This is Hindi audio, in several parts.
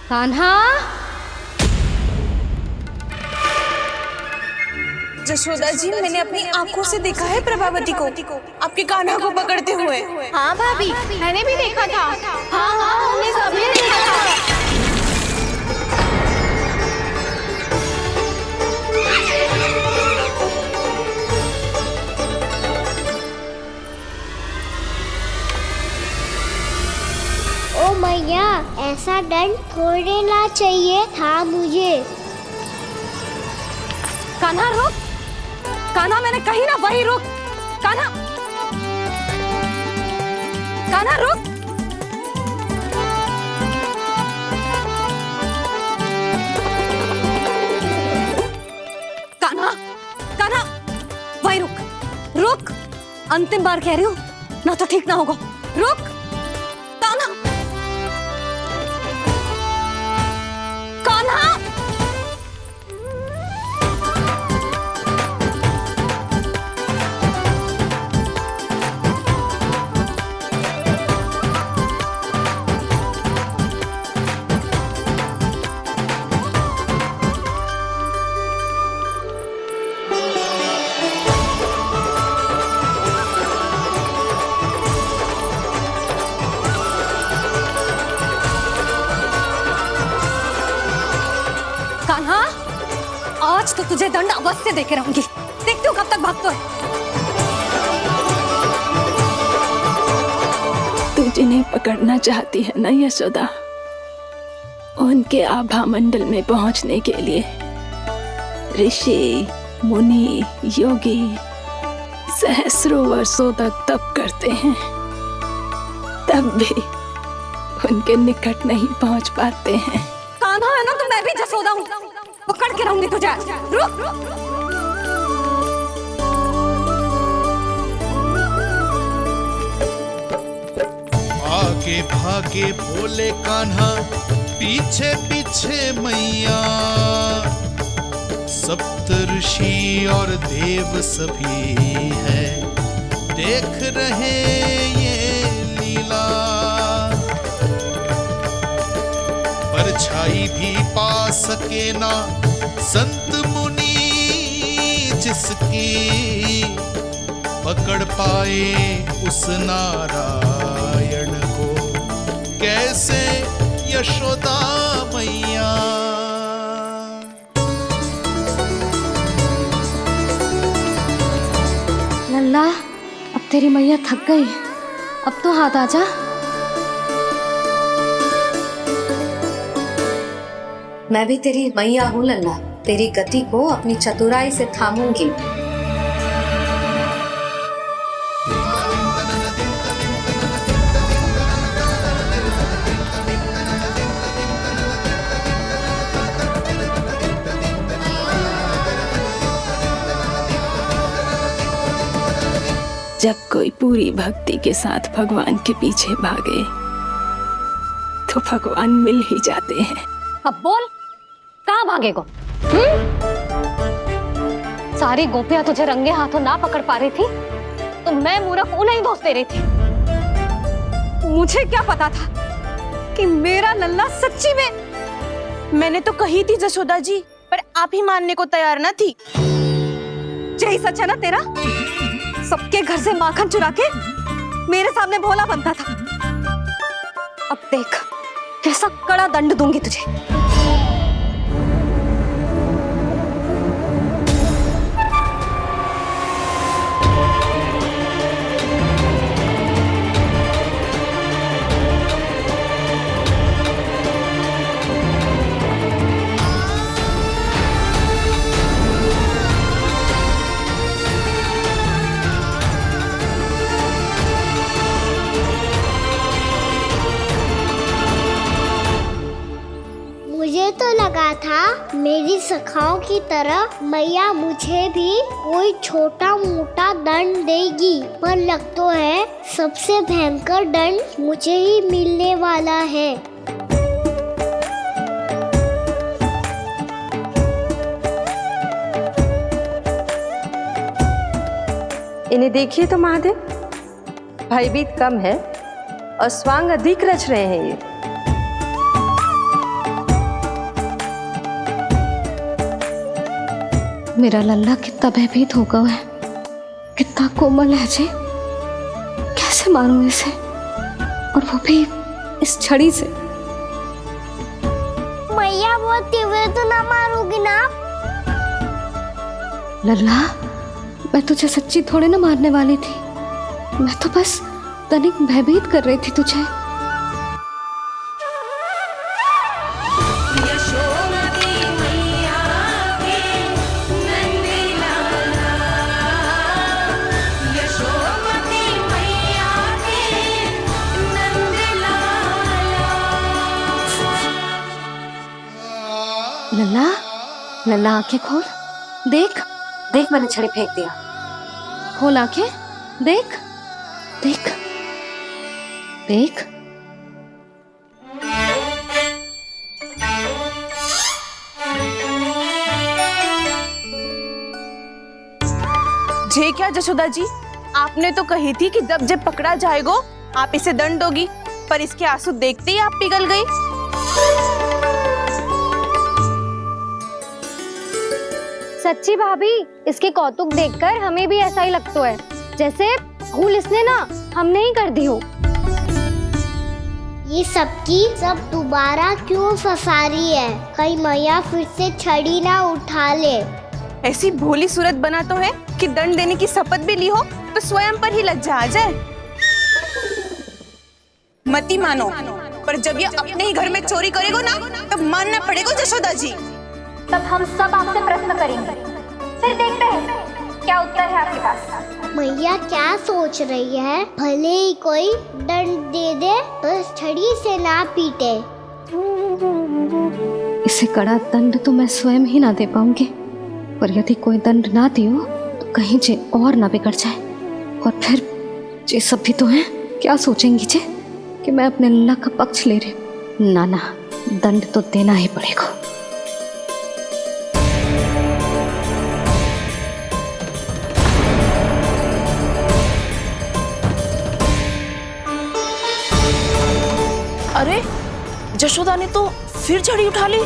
कान्हा। जशोदा जी, मैंने अपनी आंखों से देखा है प्रभावती को आपके कान्हा को पकड़ते हुए। हाँ भाभी, मैंने भी देखा था। हाँ हाँ, हमने सबने देखा था। ओ मैया, ऐसा दंड थोड़े ना चाहिए था मुझे। कान्हा रुक, कान्हा मैंने कही ना वही रुक। कान्हा, कान्हा रुक। कान्हा, कान्हा वही रुक, रुक। अंतिम बार कह रही हूँ, ना तो ठीक ना होगा। रुक कान्हा, कान्हा। कान्हा, आज तो तुझे दंड अवश्य देके रहूंगी। देखती हूँ कब तक भागता है। तू जिन्हें पकड़ना चाहती है ना यशोदा, उनके आभा मंडल में पहुंचने के लिए ऋषि, मुनि, योगी सहस्रों वर्षों तक तप करते हैं, तब भी उनके निकट नहीं पहुंच पाते हैं। कान्हा है ना, तो मैं भी जसोदा हूँ, पकड़ के रहूंगी तुझे। रुक। आगे भागे बोले कान्हा, पीछे पीछे मैया। सप्त ऋषि और देव सभी है, देख रहे ये लीला। परछाई भी पा सके ना संत मुनि, जिसकी पकड़ पाए उस नारायण को, कैसे यशोदा मैया। लल्ला, अब तेरी मैया थक गई, अब तो हाथ आजा। मैं भी तेरी मैया हूँ लल्ला, तेरी गति को अपनी चतुराई से थामूंगी। जब कोई पूरी भक्ति के साथ भगवान के पीछे भागे तो भगवान मिल ही जाते हैं। अब बोल, कहाँ भागेगा? सारी गोपियां तुझे रंगे हाथों ना पकड़ पा रही थी, तो मैं मूर्ख उन्हें ही दोष दे रही थी। मुझे क्या पता था कि मेरा लल्ला सच्ची में। मैंने तो कही थी जशोदा जी, पर आप ही मानने को तैयार ना थी। यही सच है ना तेरा? सबके घर से माखन चुरा के मेरे सामने भोला बनता था। अब देख कैसा कड़ा दंड दूंगी तुझे। मुझे तो लगा था मेरी सखाओं की तरह मैया मुझे भी कोई छोटा मोटा दंड देगी, पर लग तो है सबसे भयंकर दंड मुझे ही मिलने वाला है। इन्हें देखिए तो महादेव, भयभीत कम है और स्वांग अधिक रच रहे हैं ये। मेरा लल्ला कितना भयभीत होगा है, कितना कोमल है जी। कैसे मारूं इसे, और वो भी इस छड़ी से। मैया बहुत तीव्र तो ना मारोगी ना? लल्ला, मैं तुझे सच्ची थोड़े ना मारने वाली थी। मैं तो बस तनिक भयभीत कर रही थी तुझे। लल्ला, लल्ला आंखें खोल, देख देख, मैंने छड़ी फेंक दिया। खोल आंखें, देख देख देख। जे क्या जशोदा जी, आपने तो कही थी कि जब पकड़ा जाएगा आप इसे दंड दोगी, पर इसके आंसू देखते ही आप पिघल गई। सच्ची भाभी, इसके कौतुक देखकर हमें भी ऐसा ही लगता है, जैसे भूल इसने ना हमने ही कर दी हो। ये सबकी सब दोबारा क्यों फंसा रही है? कहीं मैया फिर से छड़ी ना उठा ले। ऐसी भोली सूरत बना तो है कि दंड देने की शपथ भी ली हो तो स्वयं पर ही लज्जा आ जाए। मती मानो, पर जब ये अपने ही घर में चोरी करेगा ना, तब मानना पड़ेगा जशोदा जी। तब हम सब आपसे प्रश्न करेंगे, फिर देखते हैं क्या उत्तर है आपके पास। मैया क्या सोच रही है? भले ही कोई दंड दे दे, बस छड़ी से ना पीटे। इसे कड़ा दंड तो मैं स्वयं ही ना दे पाऊंगी, पर यदि कोई दंड ना दियो तो कहीं जे और ना बिगड़ जाए, और फिर जे सब भी तो हैं, क्या सोचेंगी जे कि मैं अपने लल्ला का पक्ष ले रही। ना ना, दंड तो देना ही पड़ेगा। अरे, जशोदा ने तो फिर छड़ी उठा ली।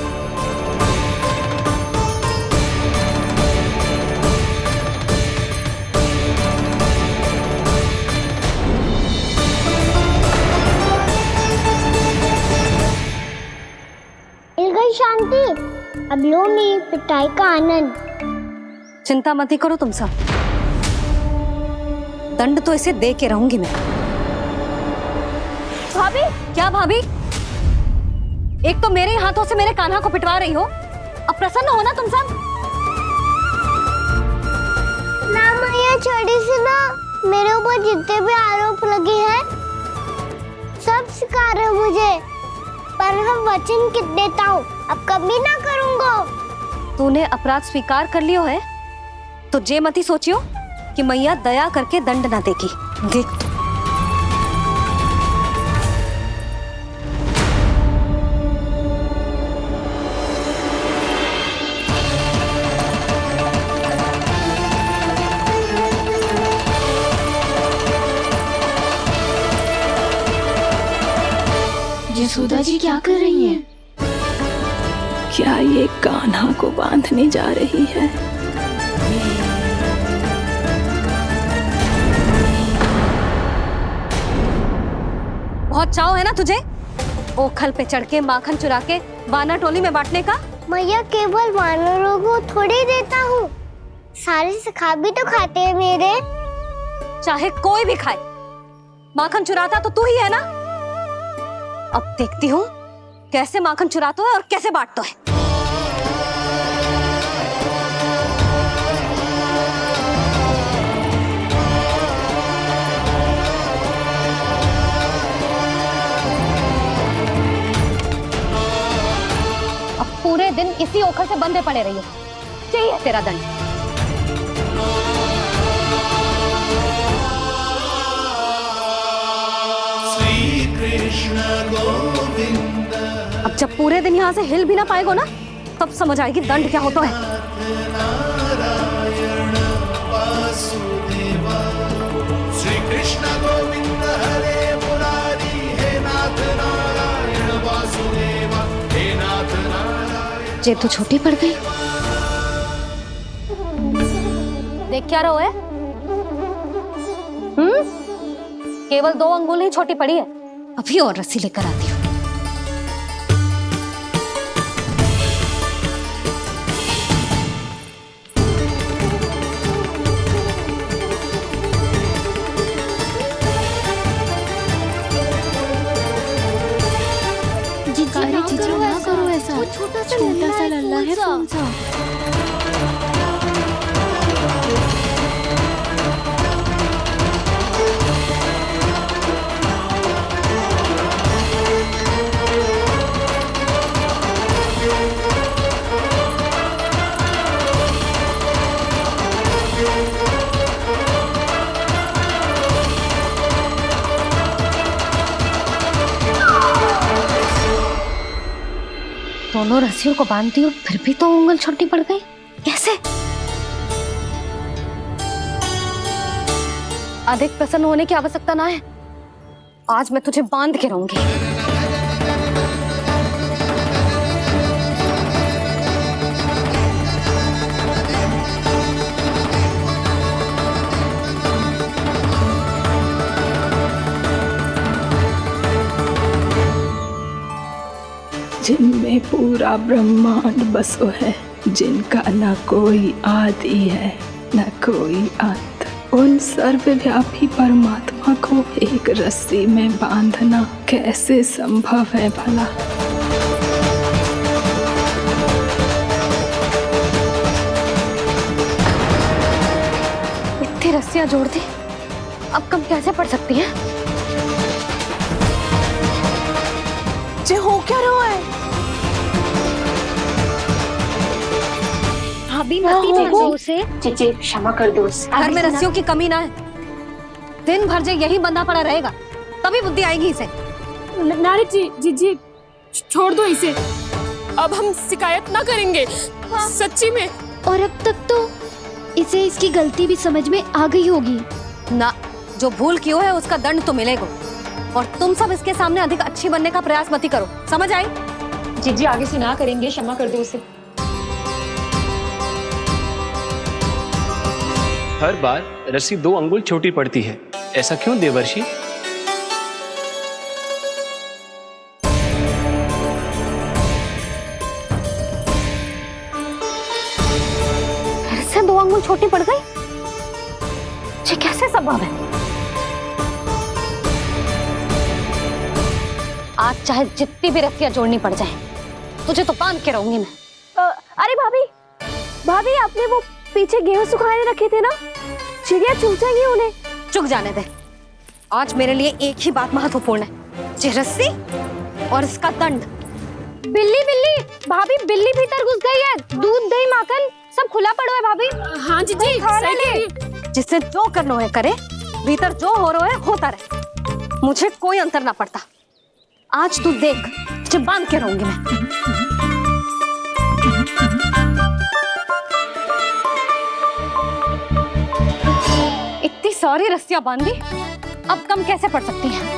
मिल गई शांति, अब लो मेरी पिटाई का आनंद। चिंता मत ही करो तुम सब, दंड तो इसे दे के रहूंगी मैं। भाभी, क्या भाभी? एक तो मेरे हाथों से मेरे कान्हा को पिटवा रही हो, अब प्रसन्न हो ना तुम सब। ना मैया, छड़ी से ना मेरे ऊपर जितने भी आरोप लगे हैं सब स्वीकार है मुझे, पर हम वचन कित देता हूँ, अब कभी ना करूँगा। तूने अपराध स्वीकार कर लियो है तो जे मती सोचियो कि मैया दया करके दंड ना देगी। देख, यशोदा जी क्या कर रही हैं? क्या ये कान्हा को बांधने जा रही है? बहुत चाव है ना तुझे ओखल पे चढ़ के माखन चुरा के वानर टोली में बांटने का। मैया, केवल वानरों को थोड़ी देता हूँ, सारे सखा भी तो खाते हैं मेरे। चाहे कोई भी खाए, माखन चुराता तो तू ही है ना। अब देखती हूँ कैसे माखन चुराता है और कैसे बांटता है। अब पूरे दिन इसी ओखल से बंधे पड़े रहिए, चाहिए तेरा दंड। अब जब पूरे दिन यहाँ से हिल भी ना पाएगो ना, तब समझ आएगी दंड क्या होता है। श्री कृष्ण गोविंद हरे मुरारी, हे नाथ नारायण वासुदेवा, हे नाथ नारायण। जे तो छोटी पड़ गई, देख क्या रहो है? केवल 2 अंगुल ही छोटी पड़ी है। अभी और रस्सी लेकर आती हूँ। जीजी ना करो ऐसा। वो छोटा सा लल्ला है कौन सा? दोनों रस्सियों को बांधती हूँ, फिर भी तो उंगल छोटी पड़ गई। कैसे? अधिक प्रसन्न होने की आवश्यकता ना है। आज मैं तुझे बांध के रहूंगी। जिनमें पूरा ब्रह्मांड बसो है, जिनका न कोई आदि है न कोई अंत, उन सर्वव्यापी परमात्मा को एक रस्सी में बांधना कैसे संभव है भला? इतनी रस्सियां जोड़ दी, अब कम कैसे पड़ सकती हैं? जे हो क्या रहा है? अभी मती देखो उसे। जीजी क्षमा कर दो उसे। घर में रस्सियों की कमी ना है। दिन भर जे यही बंधा पड़ा रहेगा, तभी बुद्धि आएगी इसे। नारी जी छोड़ दो इसे। अब हम शिकायत ना करेंगे। सच्ची में। और अब तक तो इसे इसकी गलती भी समझ में आ गई होगी ना। जो भूल की हो है उसका दंड तो मिलेगा। और तुम सब इसके सामने अधिक अच्छी बनने का प्रयास मत करो, समझ आई? जीजी आगे से ना करेंगे, क्षमा कर दो उसे। हर बार रस्सी 2 अंगुल छोटी पड़ती है, ऐसा क्यों देवर्षि? फिर से 2 अंगुल छोटी पड़ गई? ये कैसे संभव है? आज चाहे जितनी भी रस्सियां जोड़नी पड़ जाए, तुझे तो बांध के रहूंगी मैं। अरे भाभी आपने वो पीछे गेहूं सुखाने रखे थे ना, चिड़िया चुग जाएंगी उन्हें। चुक जाने दे। आज मेरे लिए एक ही बात महत्वपूर्ण है, ये रस्सी और इसका दंड। बिल्ली भाभी, बिल्ली भीतर घुस गई है। दूध दही माखन सब खुला पड़ा है भाभी। हाँ जीजी सही कह रही है। जिससे जो करना है करे, भीतर जो हो रहा है होता रहे, मुझे कोई अंतर ना पड़ता। आज तू देख, तुझे बांध के रहूंगी मैं। इतनी सारी रस्सियां बांधी, अब कम कैसे पड़ सकती हैं?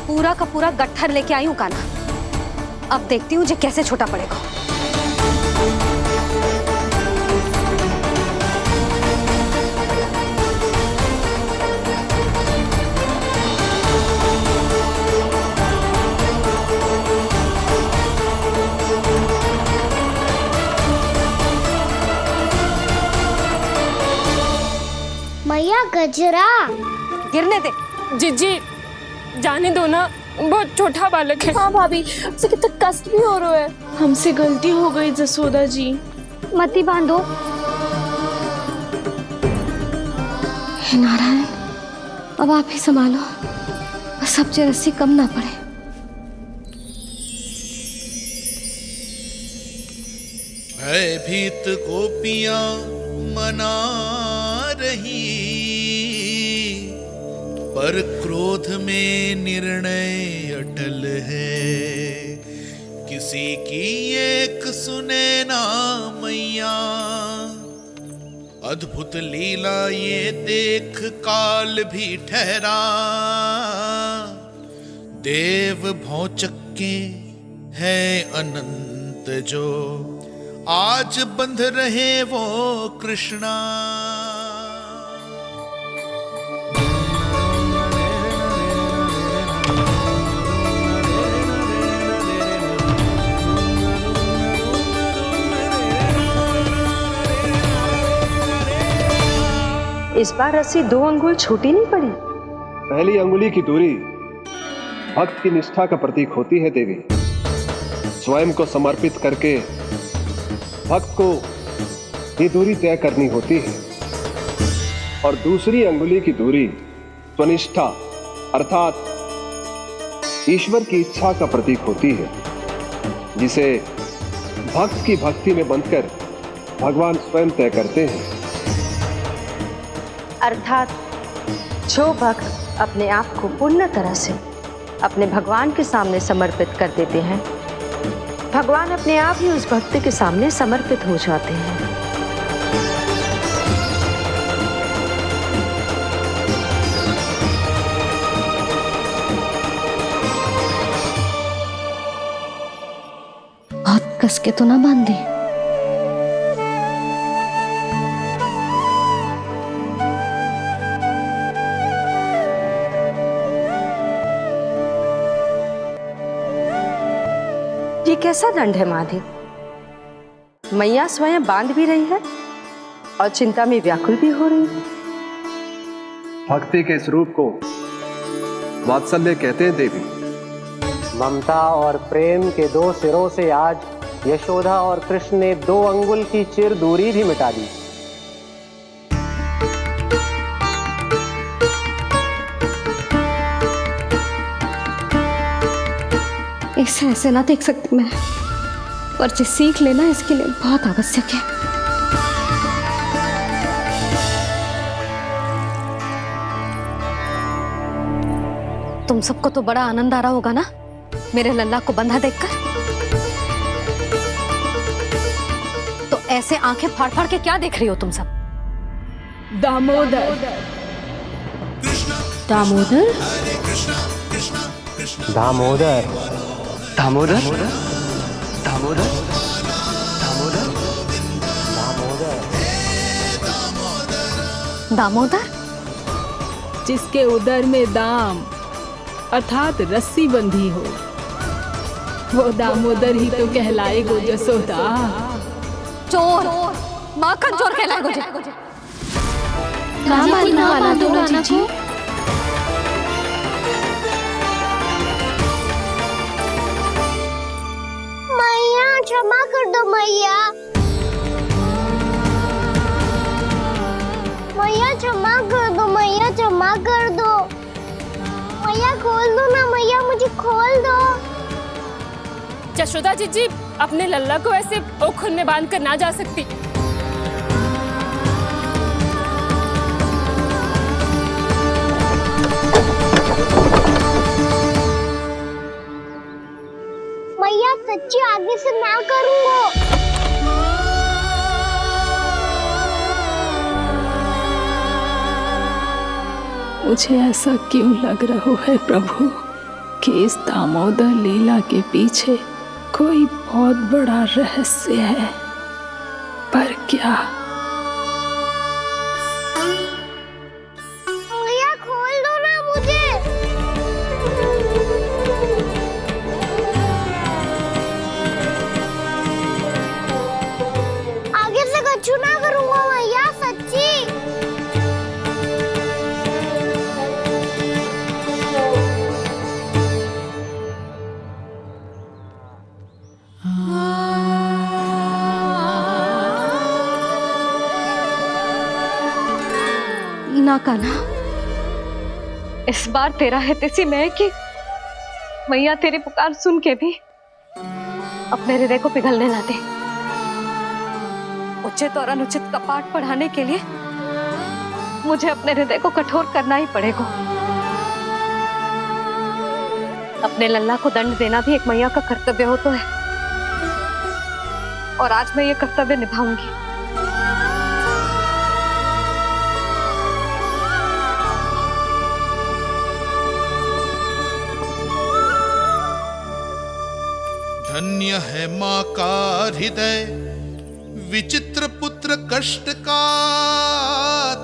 पूरा का पूरा गट्ठर लेके आई हूँ कान्हा। अब देखती हूँ जे कैसे छोटा पड़ेगा। मैया गजरा गिरने दे। जीजी जाने दो ना, बहुत छोटा बालक है। हाँ भाभी, उसे कितना कष्ट भी हो रहा है। हमसे गलती हो गई जसोदा जी। मती बांधो। हे नारायण, अब आप ही संभालो, बस अब जे रस्सी कम ना पड़े। भयभीत गोपियां मना रही, पर क्रोध में निर्णय अटल है, किसी की एक सुने ना मैया। अद्भुत लीला ये देख काल भी ठहरा, देव भौचक्के है अनंत जो, आज बंध रहे वो कृष्णा। इस बार रस्सी 2 अंगुल छोटी नहीं पड़ी। पहली अंगुली की दूरी भक्त की निष्ठा का प्रतीक होती है देवी। स्वयं को समर्पित करके भक्त को ये दूरी तय करनी होती है। और दूसरी अंगुली की दूरी स्वनिष्ठा अर्थात ईश्वर की इच्छा का प्रतीक होती है, जिसे भक्त की भक्ति में बंधकर भगवान स्वयं तय करते हैं। अर्थात जो भक्त अपने आप को पूर्ण तरह से अपने भगवान के सामने समर्पित कर देते हैं, भगवान अपने आप ही उस भक्त के सामने समर्पित हो जाते हैं। बहुत कस के तो ना बांधी। ये कैसा दंड है माधे? मैया स्वयं बांध भी रही है और चिंता में व्याकुल भी हो रही है। भक्ति के स्वरूप को वात्सल्य कहते हैं देवी। ममता और प्रेम के 2 सिरों से आज यशोदा और कृष्ण ने 2 अंगुल की चिर दूरी भी मिटा दी। इसे ऐसे ना देख सकती मैं, पर जो सीख लेना इसके लिए बहुत आवश्यक है। तुम सबको तो बड़ा आनंद आ रहा होगा ना मेरे लल्ला को बंधा देखकर। तो ऐसे आंखें फाड़ फाड़ के क्या देख रही हो तुम सब? दामोदर। दामोदर? दामोदर। दामोदर दामोदर दामोदर दामोदर? जिसके उदर में दाम अर्थात रस्सी बंधी हो, वो दामोदर ही तो कहलाएगो जसोदा। चोर, माखन चोर कहलाएगो जी। कहाँ बांधना वाला दो राना को? मैया क्षमा कर दो मैया। मैया क्षमा कर दो, मैया क्षमा कर दो। मैया खोल दो ना मैया, मुझे खोल दो। यशोदा जी अपने लल्ला को ऐसे ओखल में बांध कर ना जा सकती। मैया सच्ची आगे से ना करूंगा। मुझे ऐसा क्यों लग रहा है प्रभु कि इस दामोदर लीला के पीछे कोई बहुत बड़ा रहस्य है, पर क्या? मैया खोल दो ना मुझे। आगे से कछु ना करूंगा मैया, सच्ची। ना कान्हा, इस बार तेरा है तेसी मैं कि मैया तेरी पुकार सुन के भी अपने हृदय को पिघलने ना दे। उचित और अनुचित का पाठ पढ़ाने के लिए मुझे अपने हृदय को कठोर करना ही पड़ेगा। अपने लल्ला को दंड देना भी एक मैया का कर्तव्य हो तो है, और आज मैं ये कर्तव्य निभाऊंगी। धन्य है माँ का हृदय, विचित्र पुत्र कष्ट का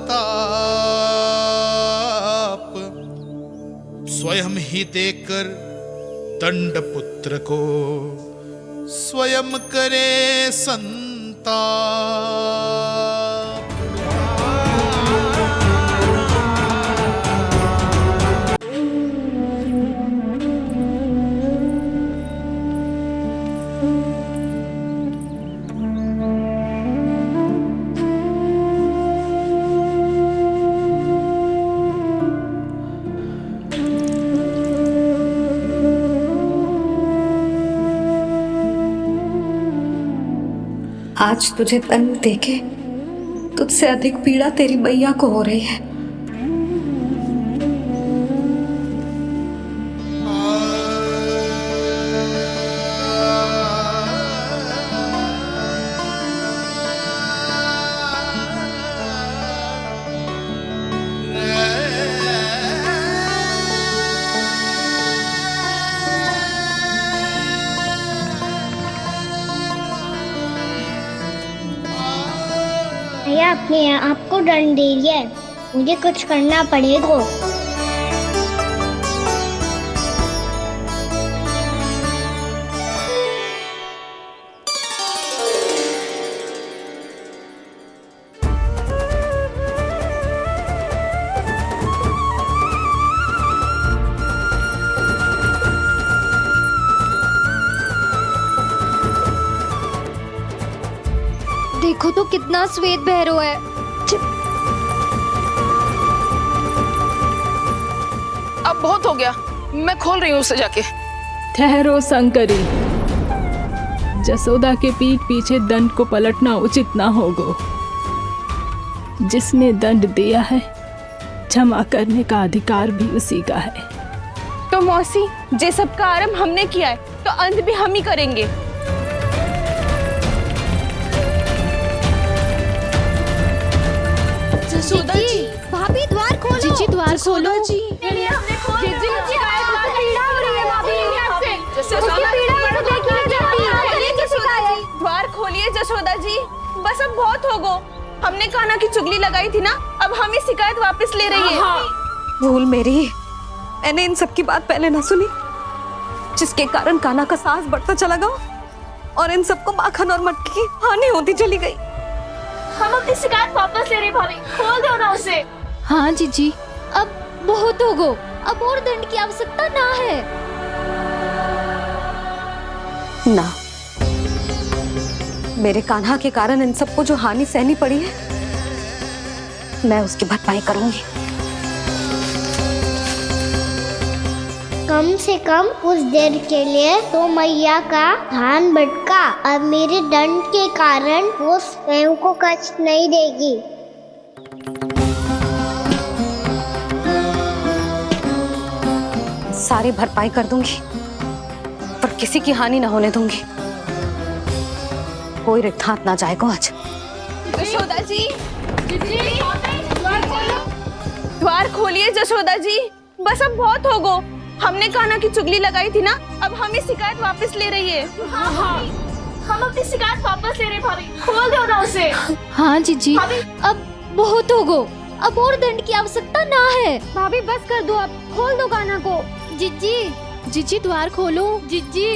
ताप, स्वयं ही देकर दंड पुत्र को स्वयं करे संताप। आज तुझे दंड देके तुझसे अधिक पीड़ा तेरी मैया को हो रही है। मैया अपने आप को दंड दे रही है, मुझे कुछ करना पड़ेगा। देखो तो कितना श्वेत भैरव है। अब बहुत हो गया, मैं खोल रही हूँ उसे जाके। ठहरो शंकरी, जसोदा के पीठ पीछे दंड को पलटना उचित ना होगा। जिसने दंड दिया है, क्षमा करने का अधिकार भी उसी का है। तो मौसी, जे सब का आरंभ हमने किया है, तो अंत भी हम ही करेंगे। जसोदा जी, भाभी द्वार खोलो। जीजी द्वार खोलो। जी द्वार खोलिए जसोदा जी, बस अब बहुत हो गो। हमने कान्हा की चुगली लगाई थी ना, अब हम ही शिकायत वापस ले रही है। भूल मेरी, मैंने इन सब की बात पहले ना सुनी, जिसके कारण कान्हा का साहस बढ़ता चला गया और इन सबको माखन और मटकी की हानि होती चली गई। हम अपनी शिकायत वापस ले रहे भाभी, खोल दो ना उसे। हाँ जीजी, अब बहुत हो गो, अब और दंड की आवश्यकता ना है। ना, मेरे कान्हा के कारण इन सबको जो हानि सहनी पड़ी है, मैं उसकी भरपाई करूंगी। कम से कम कुछ देर के लिए तो मैया का ध्यान भटका, अब मेरे दंड के कारण वो स्वयं को कष्ट नहीं देगी। सारी भरपाई कर दूंगी, पर किसी की हानि न होने दूंगी। कोई रिक्त हाथ ना जाएगा आज। जसोदा जी, द्वार खोलिए जसोदा जी, बस अब बहुत हो गो। हमने कान्हा की चुगली लगाई थी ना, अब हम ही शिकायत वापस ले रही है। हम अपनी शिकायत वापस ले रहे भाभी, खोल दो ना उसे। हाँ जीजी, अब बहुत हो गो, अब और दंड की आवश्यकता ना है। भाभी बस कर दो, अब खोल दो कान्हा को। जीजी, जीजी द्वार खोलो। जीजी,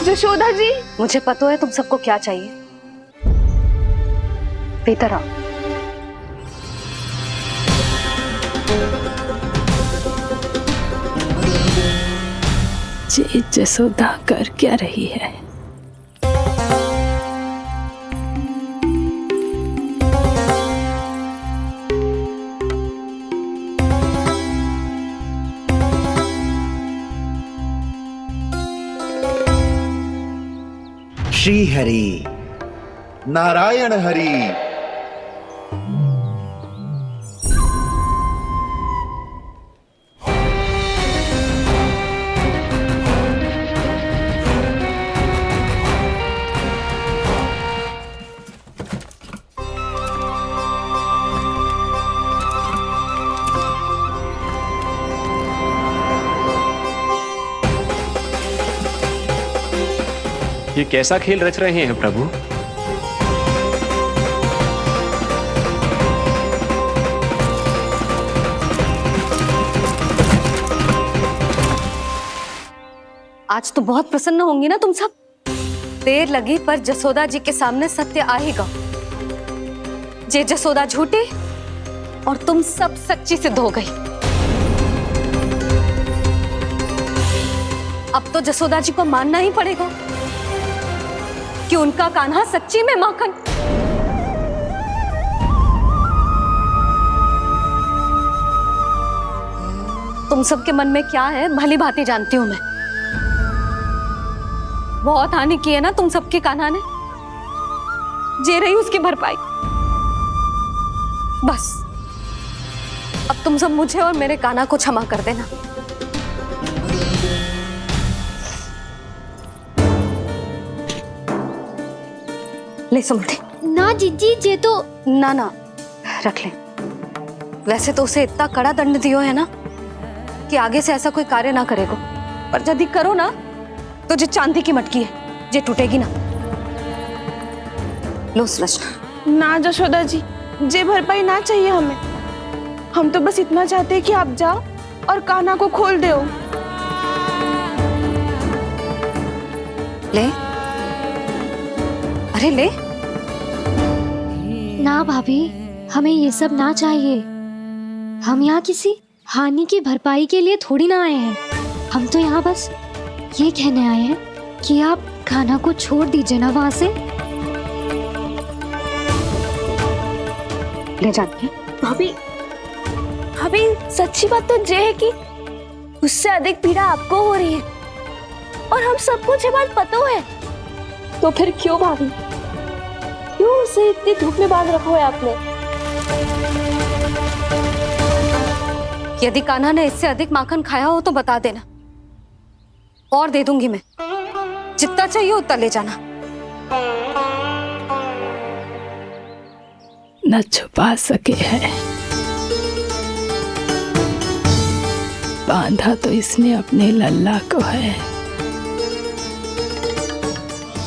जसोदा जी, मुझे पता है तुम सबको क्या चाहिए। भीतर आओ। जे जसोदा कर क्या रही है? श्री हरि, नारायण हरि, ये कैसा खेल रच रहे हैं प्रभु? आज तो बहुत प्रसन्न होंगी ना तुम सब। देर लगी पर जसोदा जी के सामने सत्य आएगा। जे जसोदा झूठी और तुम सब सच्ची सिद्ध हो गई। अब तो जसोदा जी को मानना ही पड़ेगा कि उनका कान्हा सच्ची में माखन। तुम सबके मन में क्या है भली भांति जानती हूं मैं। बहुत हानि की है ना तुम सबके कान्हा ने। जे रही उसकी भरपाई। बस अब तुम सब मुझे और मेरे कान्हा को क्षमा कर देना। ले सुमति। ना जीजी, जे तो ना ना रख ले। वैसे तो उसे इतना कड़ा दंड दियो है ना कि आगे से ऐसा कोई कार्य ना करेगा। पर यदि करो ना तो जो चांदी की मटकी है जे टूटेगी ना। लो सृष्टि। ना जशोदा जी, जे भरपाई ना चाहिए हमें। हम तो बस इतना चाहते हैं कि आप जाओ और कान्हा को खोल दो। ले, अरे ले। ना भाभी, हमें ये सब ना चाहिए। हम यहाँ किसी हानि की भरपाई के लिए थोड़ी ना आए हैं। हम तो यहाँ बस ये कहने आए हैं कि आप कान्हा को छोड़ दीजिए ना वहां से। ले जाती है। भाभी, भाभी सच्ची बात तो ये है कि उससे अधिक पीड़ा आपको हो रही है और हम सबको ये बात पता है। तो फिर क्यों भाभी, क्यों उसे इतनी धूप में बांध रखा है आपने? यदि कान्हा ने इससे अधिक माखन खाया हो तो बता देना और दे दूंगी मैं। जितना चाहिए उतना ले जाना। न छुपा सके हैं। बांधा तो इसने अपने लल्ला को है,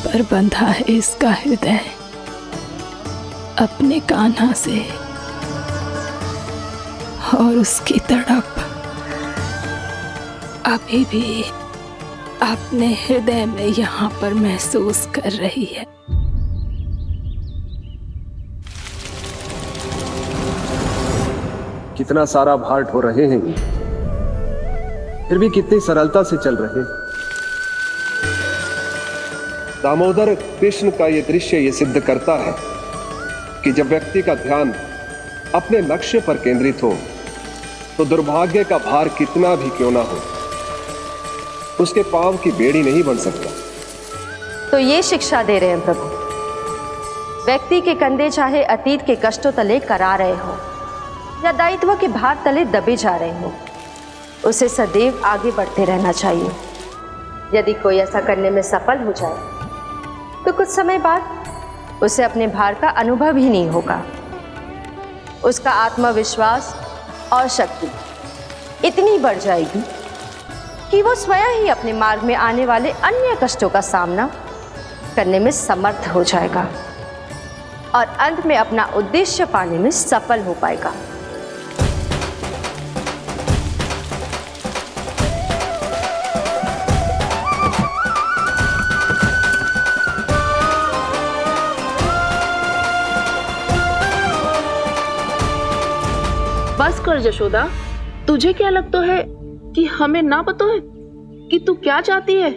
पर बंधा है इसका हृदय अपने कान्हा से। और उसकी तड़प अभी भी अपने हृदय में यहाँ पर महसूस कर रही है। कितना सारा भार ढो रहे हैं, फिर भी कितनी सरलता से चल रहे हैं। दामोदर कृष्ण का यह दृश्य ये सिद्ध करता है कि जब व्यक्ति का ध्यान अपने लक्ष्य पर केंद्रित हो तो दुर्भाग्य का भार कितना भी क्यों ना हो, उसके पांव की बेड़ी नहीं बन सकता। तो ये शिक्षा दे रहे हैं प्रभु। व्यक्ति के कंधे चाहे अतीत के कष्टों तले करा रहे हो या दायित्व के भार तले दबे जा रहे हो, उसे सदैव आगे बढ़ते रहना चाहिए। यदि कोई ऐसा करने में सफल हो जाए तो कुछ समय बाद उसे अपने भार का अनुभव ही नहीं होगा। उसका आत्मविश्वास और शक्ति इतनी बढ़ जाएगी कि वो स्वयं ही अपने मार्ग में आने वाले अन्य कष्टों का सामना करने में समर्थ हो जाएगा और अंत में अपना उद्देश्य पाने में सफल हो पाएगा। बस कर जशोदा, तुझे क्या लगता है कि हमें ना पता है कि तू क्या चाहती है?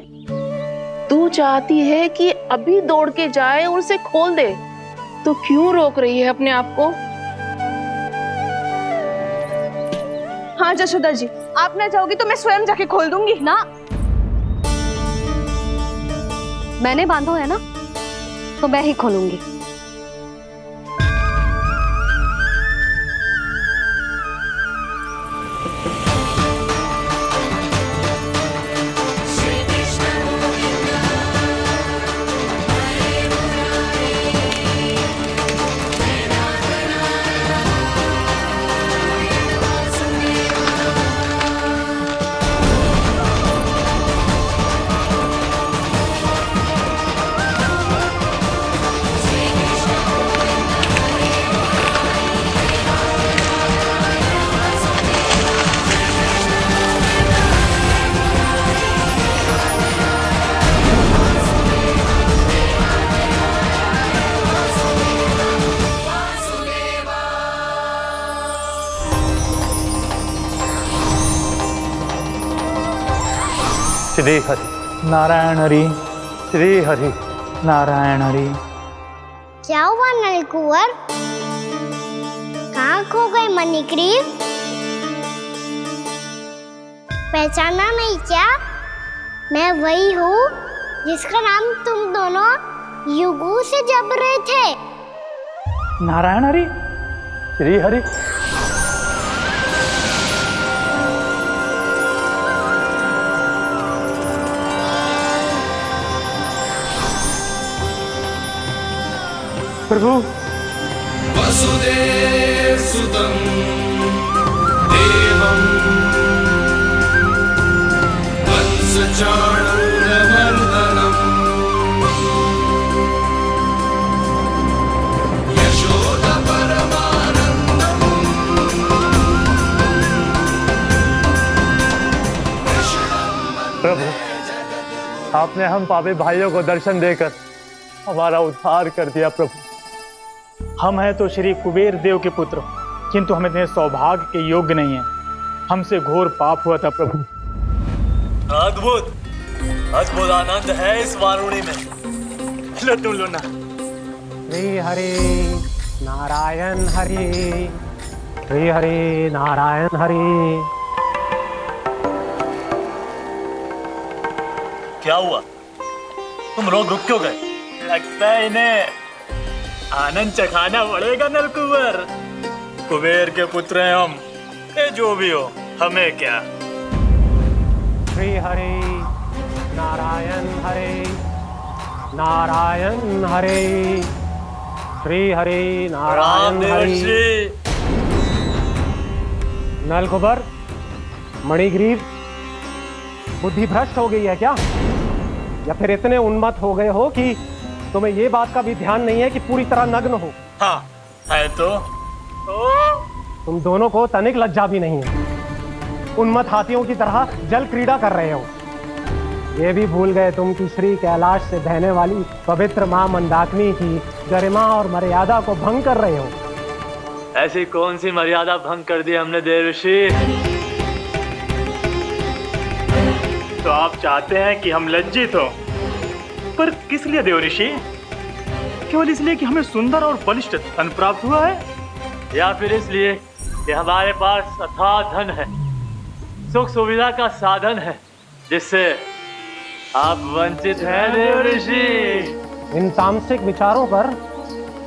तू चाहती है कि अभी दौड़ के जाए और उसे खोल दे, तो क्यों रोक रही है अपने आप को? हाँ जशोदा जी, आप ना चाहोगी तो मैं स्वयं जाके खोल दूंगी। ना, मैंने बांधो है ना तो मैं ही खोलूंगी। श्री हरि नारायण हरि, श्री हरि नारायण हरि। क्या हुआ नलकुंवर? कहाँ खो गए मणिग्रीव? पहचाना नहीं क्या? मैं वही हूँ जिसका नाम तुम दोनों युगों से जप रहे थे। नारायण हरि, श्री हरि। प्रभु वसुदेव सुतं देवं वंशचाणूरमर्दनम् यशोदा परमानंदम् प्रभु, आपने हम पापी भाइयों को दर्शन देकर हमारा उद्धार कर दिया। प्रभु, हम हैं तो श्री कुबेर देव के पुत्र, किंतु हम इतने सौभाग्य के योग्य नहीं हैं। हमसे घोर पाप हुआ था प्रभु। अद्भुत अद्भुत आनंद है इस वारुणी में। लो तुम लो ना। श्री हरि नारायण हरि, श्री हरि नारायण हरि। क्या हुआ? तुम लोग रुक क्यों गए? लगता है इन्हें आनंद चखाना पड़ेगा नलकुंवर। कुबेर के पुत्र हैं हम, ये जो भी हो हमें क्या। श्री हरि नारायण हरि, नारायण हरि, श्री हरि नारायण हरि। नलकुबर, मणिग्रीव, बुद्धि भ्रष्ट हो गई है क्या? या फिर इतने उन्मत्त हो गए हो कि तुम्हें ये बात का भी ध्यान नहीं है कि पूरी तरह नग्न हो? हाँ है तो। तुम दोनों को तनिक लज्जा भी नहीं है। उन्मत्त हाथियों की तरह जल क्रीड़ा कर रहे हो। ये भी भूल गए तुम कि श्री कैलाश से बहने वाली पवित्र मां मंदाकिनी की गरिमा और मर्यादा को भंग कर रहे हो। ऐसी कौन सी मर्यादा भंग कर दी हमने देव ऋषि? तो आप चाहते हैं कि हम लज्जित हो, पर किस लिए देव ऋषि? केवल इसलिए कि हमें सुंदर और बलिष्ठ धन प्राप्त हुआ है, या फिर इसलिए कि हमारे पास अथाह धन है, सुख सुविधा का साधन है, जिससे आप वंचित हैं देव ऋषि? इन तामसिक विचारों पर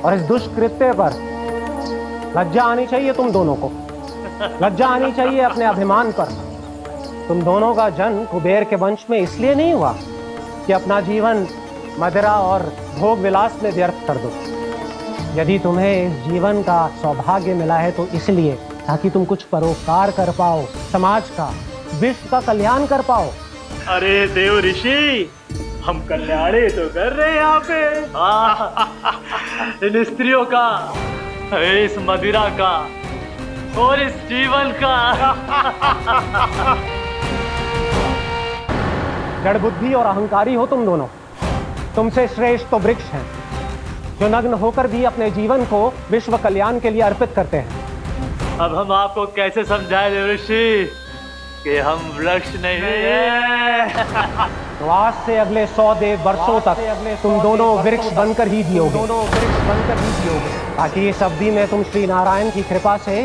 और इस दुष्कृत्य पर लज्जा आनी चाहिए तुम दोनों को। लज्जा आनी चाहिए अपने अभिमान पर। तुम दोनों का जन्म कुबेर के वंश में इसलिए नहीं हुआ कि अपना जीवन मदिरा और भोग विलास में व्यर्थ कर दो। यदि तुम्हें इस जीवन का सौभाग्य मिला है तो इसलिए ताकि तुम कुछ परोपकार कर पाओ, समाज का, विश्व का कल्याण कर पाओ। अरे देव ऋषि, हम कल्याण तो कर रहे हैं यहाँ पे। इन स्त्रियों का, इस मदिरा का और इस जीवन का। जड़ बुद्धि और अहंकारी हो तुम दोनों। तुमसे श्रेष्ठ तो वृक्ष हैं, जो नग्न होकर भी अपने जीवन को विश्व कल्याण के लिए अर्पित करते हैं। अब हम आपको कैसे समझाएं देव ऋषि कि हम वृक्ष नहीं हैं? तो आज से अगले 100 वर्षों तक तुम दोनों वृक्ष बनकर ही जियोगे। ताकि इस अवधि में तुम श्री नारायण की कृपा से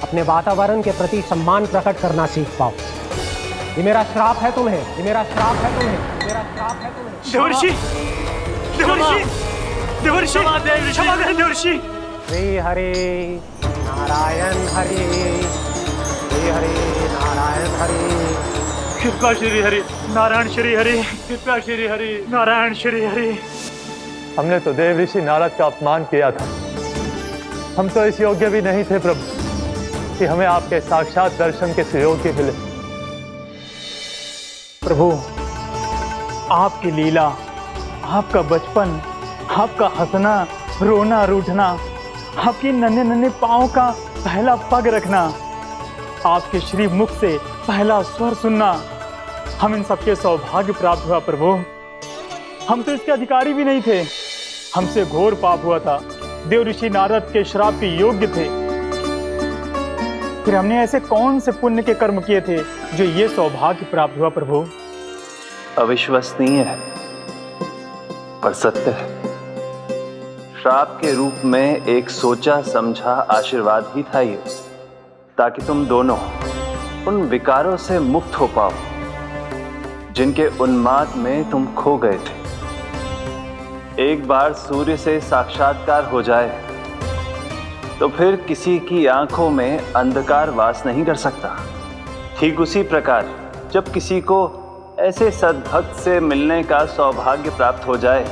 अपने वातावरण के प्रति सम्मान प्रकट करना सीख पाओ। ये मेरा श्राप है तुम्हें, ये मेरा श्राप है तुम्हें, मेरा श्राप है तुम्हें। देवर्षि, देवर्षि, देवर्षि, क्षमा करें देवर्षि। श्री हरि नारायण हरि, श्री हरि नारायण हरि। कृपा श्री हरि नारायण, श्री हरि कृपा श्री हरि नारायण, श्री हरि। हमने तो देव ऋषि नारद का अपमान किया था। हम तो इस योग्य भी नहीं थे प्रभु कि हमें आपके साक्षात दर्शन के सुयोग्य मिले। प्रभु, आपकी लीला, आपका बचपन, आपका हंसना, रोना, रूठना, आपकी नन्हे नन्हे पाँव का पहला पग रखना, आपके श्री मुख से पहला स्वर सुनना, हम इन सबके सौभाग्य प्राप्त हुआ प्रभु। हम तो इसके अधिकारी भी नहीं थे। हमसे घोर पाप हुआ था, देव ऋषि नारद के श्राप के योग्य थे। फिर हमने ऐसे कौन से पुण्य के कर्म किए थे जो ये सौभाग्य प्राप्त हुआ प्रभु? अविश्वसनीय है पर सत्य है। श्राप के रूप में एक सोचा समझा आशीर्वाद ही था ये, ताकि तुम दोनों उन विकारों से मुक्त हो पाओ जिनके उन्माद में तुम खो गए थे। एक बार सूर्य से साक्षात्कार हो जाए तो फिर किसी की आंखों में अंधकार वास नहीं कर सकता। ठीक उसी प्रकार जब किसी को ऐसे सद्भक्त से मिलने का सौभाग्य प्राप्त हो जाए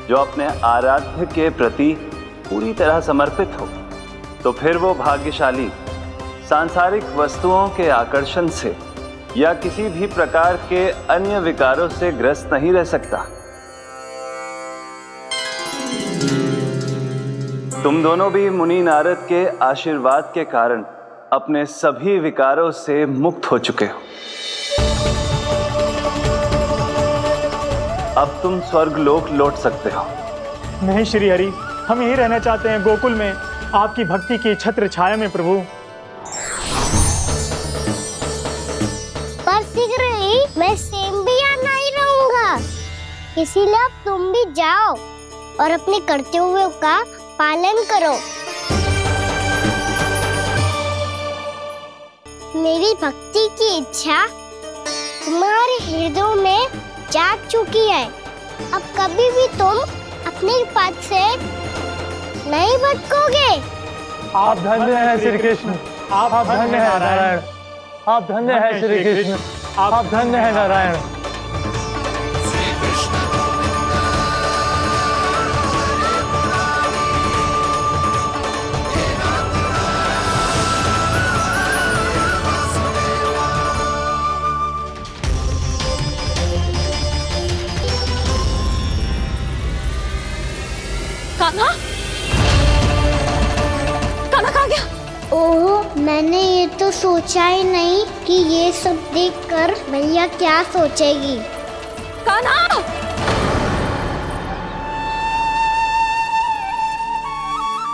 जो अपने आराध्य के प्रति पूरी तरह समर्पित हो, तो फिर वो भाग्यशाली सांसारिक वस्तुओं के आकर्षण से या किसी भी प्रकार के अन्य विकारों से ग्रस्त नहीं रह सकता। तुम दोनों भी मुनि नारद के आशीर्वाद के कारण अपने सभी विकारों से मुक्त हो चुके हो। अब तुम स्वर्गलोक लौट सकते हो। नहीं श्री हरि, हम यहीं रहना चाहते हैं, गोकुल में आपकी भक्ति की छत्र छाया में प्रभु। पर शीघ्र ही मैं सेम्बिया नहीं रहूंगा, इसीलिए अब तुम भी जाओ और अपने कर्तव्यों का पालन करो। मेरी भक्ति की इच्छा तुम्हारे हृदय में जाग चुकी है। अब कभी भी तुम अपने पद से नहीं भटकोगे। आप धन्य हैं श्री कृष्ण, आप धन्य हैं नारायण, आप धन्य हैं श्री कृष्ण, आप धन्य हैं नारायण। कान्हा, कान्हा कहाँ गया? ओह, मैंने ये तो सोचा ही नहीं कि ये सब देखकर भैया क्या सोचेगी। कान्हा!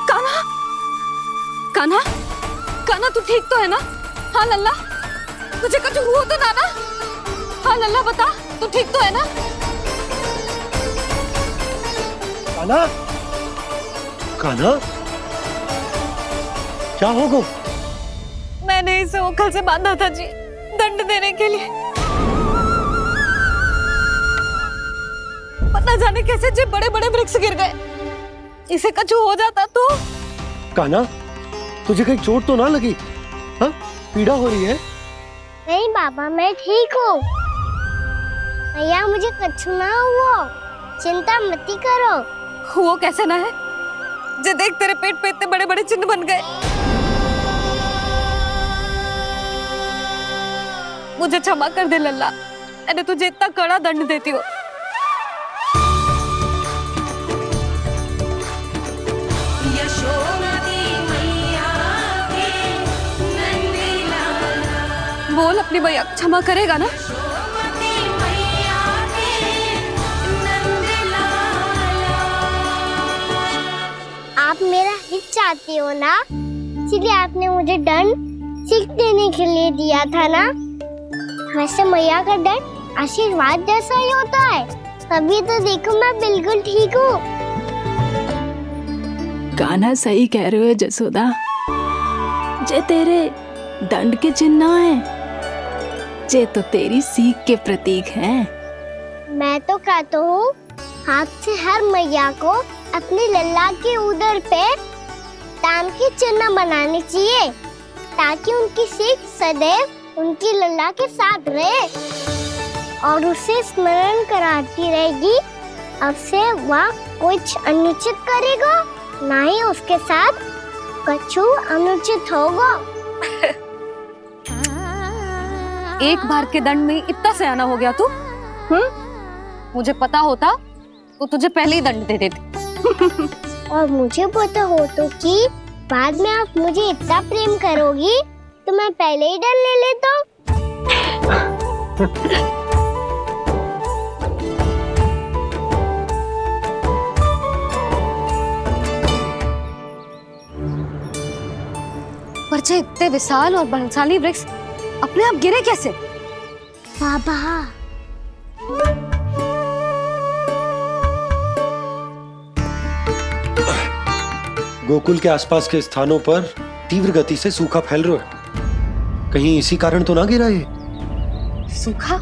कान्हा! कान्हा! कान्हा तू ठीक तो है ना? हाँ लल्ला, तुझे कुछ हुआ तो ना? हाँ लल्ला बता, तू ठीक तो है ना? कान्हा, कान्हा, क्या होगा? मैंने इसे ओखल से बांधा था जी, दंड देने के लिए। पता जाने कैसे जे बड़े बड़े वृक्ष गिर गए। इसे कुछ हो जाता तो? कान्हा, तुझे कहीं चोट तो ना लगी? हाँ, पीड़ा हो रही है? नहीं बाबा, मैं ठीक हूँ। भैया मुझे कुछ ना हुआ, चिंता मत करो। वो कैसे ना है? जे देख तेरे पेट पे इतने बड़े बड़े चिन्ह बन गए। मुझे क्षमा कर दे लल्ला, मैंने तुझे इतना कड़ा दंड देती हूँ। बोल अपनी भैया क्षमा करेगा ना? आप मेरा हित चाहते हो ना, इसलिए आपने मुझे दंड सीख देने के लिए दिया था ना। वैसे मैया का दंड आशीर्वाद जैसा ही होता है, तभी तो देखो मैं बिल्कुल ठीक हूँ। कान्हा सही कह रहे हो जसोदा, जे तेरे दंड के चिन्ह है, जे तो तेरी सीख के प्रतीक हैं। मैं तो कहता हूँ हाथ से हर मैया को अपनी लल्ला के उदर पे ताम के चिन्ह बनाने चाहिए, ताकि उनकी सीख सदैव उनकी लल्ला के साथ रहे और उसे स्मरण कराती रहेगी। अब से वह कुछ अनुचित करेगा, ना ही उसके साथ कुछ अनुचित होगा। एक बार के दंड में इतना सयाना हो गया तू? मुझे पता होता तो तुझे पहले ही दंड दे देती। और मुझे पता हो तो कि बाद में आप मुझे इतना प्रेम करोगी तो मैं पहले ही दंड ले लेता। पर जे इतने विशाल और बलशाली वृक्ष अपने आप गिरे कैसे? बाबा, गोकुल के आसपास के स्थानों पर तीव्र गति से सूखा फैल रहा है। कहीं इसी कारण तो ना गिरा ये? सूखा?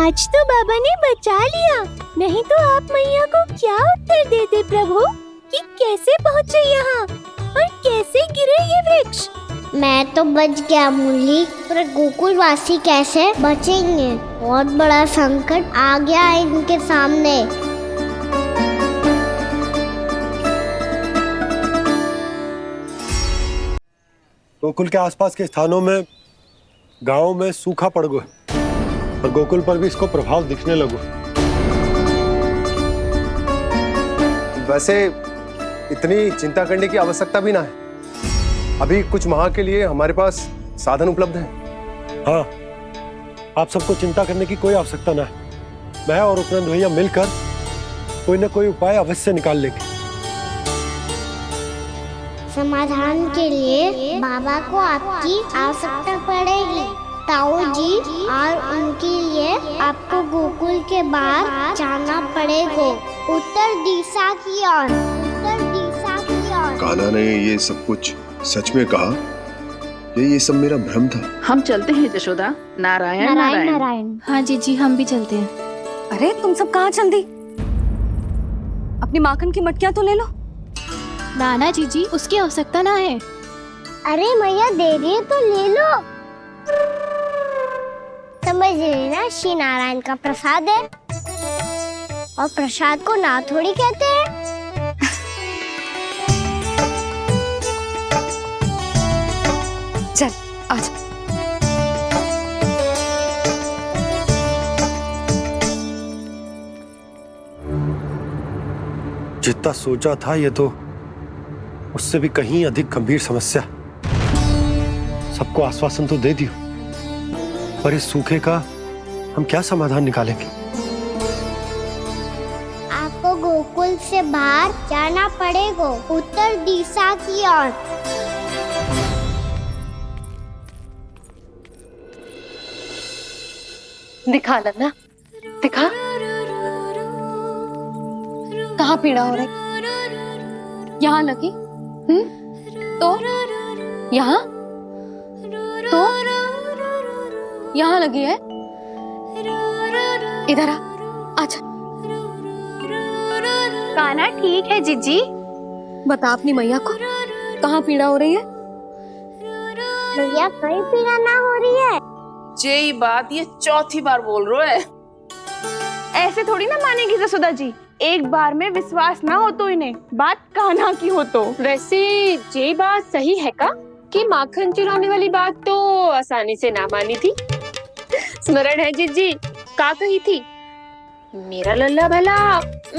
आज तो बाबा ने बचा लिया, नहीं तो आप मैया को क्या उत्तर देते प्रभु कि कैसे पहुँचे यहाँ और कैसे गिरे ये वृक्ष। मैं तो बच गया मुरली, पर गोकुल वासी कैसे बचेंगे? बहुत बड़ा संकट आ गया है इनके सामने। गोकुल के आसपास के स्थानों में, गांवों में सूखा पड़ गया और गोकुल पर भी इसको प्रभाव दिखने लगो। वैसे इतनी चिंता करने की आवश्यकता भी ना है। अभी कुछ माह के लिए हमारे पास साधन उपलब्ध है। हाँ, आप सबको चिंता करने की कोई आवश्यकता ना है। मैं और उपनंद भैया मिलकर कोई ना कोई उपाय अवश्य निकाल लेंगे। समाधान के लिए बाबा को आपकी आवश्यकता पड़ेगी। ताऊ जी और उनके लिए आपको गोकुल के बाहर जाना पड़ेगा, उत्तर दिशा की ओर। उत्तर दिशा की ओर। कान्हा ने ये सब कुछ सच में कहा? ये सब मेरा भ्रम था? हम चलते हैं जशोदा। नारायण नारायण नारायण। हाँ जीजी, हम भी चलते हैं। अरे तुम सब कहाँ चल दी? अपनी माखन की मटकियाँ तो ले लो। नाना जीजी, उसकी आवश्यकता ना है। अरे मैया दे रही है तो ले लो। समझ लेना, श्री नारायण का प्रसाद है और प्रसाद को ना थोड़ी कहते हैं। चल आज। जितना सोचा था ये तो उससे भी कहीं अधिक गंभीर समस्या। सबको आश्वासन तो दे दियो, पर इस सूखे का हम क्या समाधान निकालेंगे? आपको गोकुल से बाहर जाना पड़ेगा, उत्तर दिशा की ओर। दिखा लन्ना, दिखा। कहाँ पीड़ा हो रही? यहाँ लगी? तो यहाँ? तो यहाँ लगी है? इधर आ, आजा। कान्हा ठीक है जीजी। बता अपनी मैया को कहाँ पीड़ा हो रही है? मैया कहीं पीड़ा ना हो रही है। ये बात ये चौथी बार बोल रहे है। ऐसे थोड़ी ना मानेगी जसोदा जी। एक बार में विश्वास ना हो तो इन्हें, बात कान्हा की हो तो। वैसे ये बात सही है का कि माखन चुराने वाली बात तो आसानी से ना मानी थी। स्मरण है जीजी का कही थी, मेरा लल्ला भला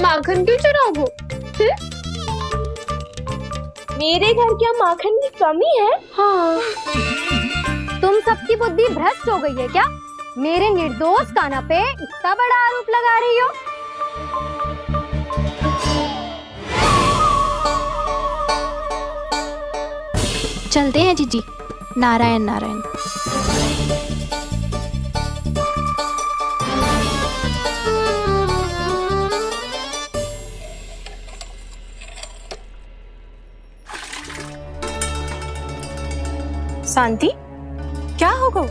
माखन क्यों चुराओगे? मेरे घर क्या माखन की कमी है? हाँ, तुम सबकी बुद्धि भ्रष्ट हो गई है क्या? मेरे निर्दोष कान्हा पे इतना बड़ा आरोप लगा रही हो? चलते हैं जीजी। नारायण नारायण। शांति, क्या हो गो?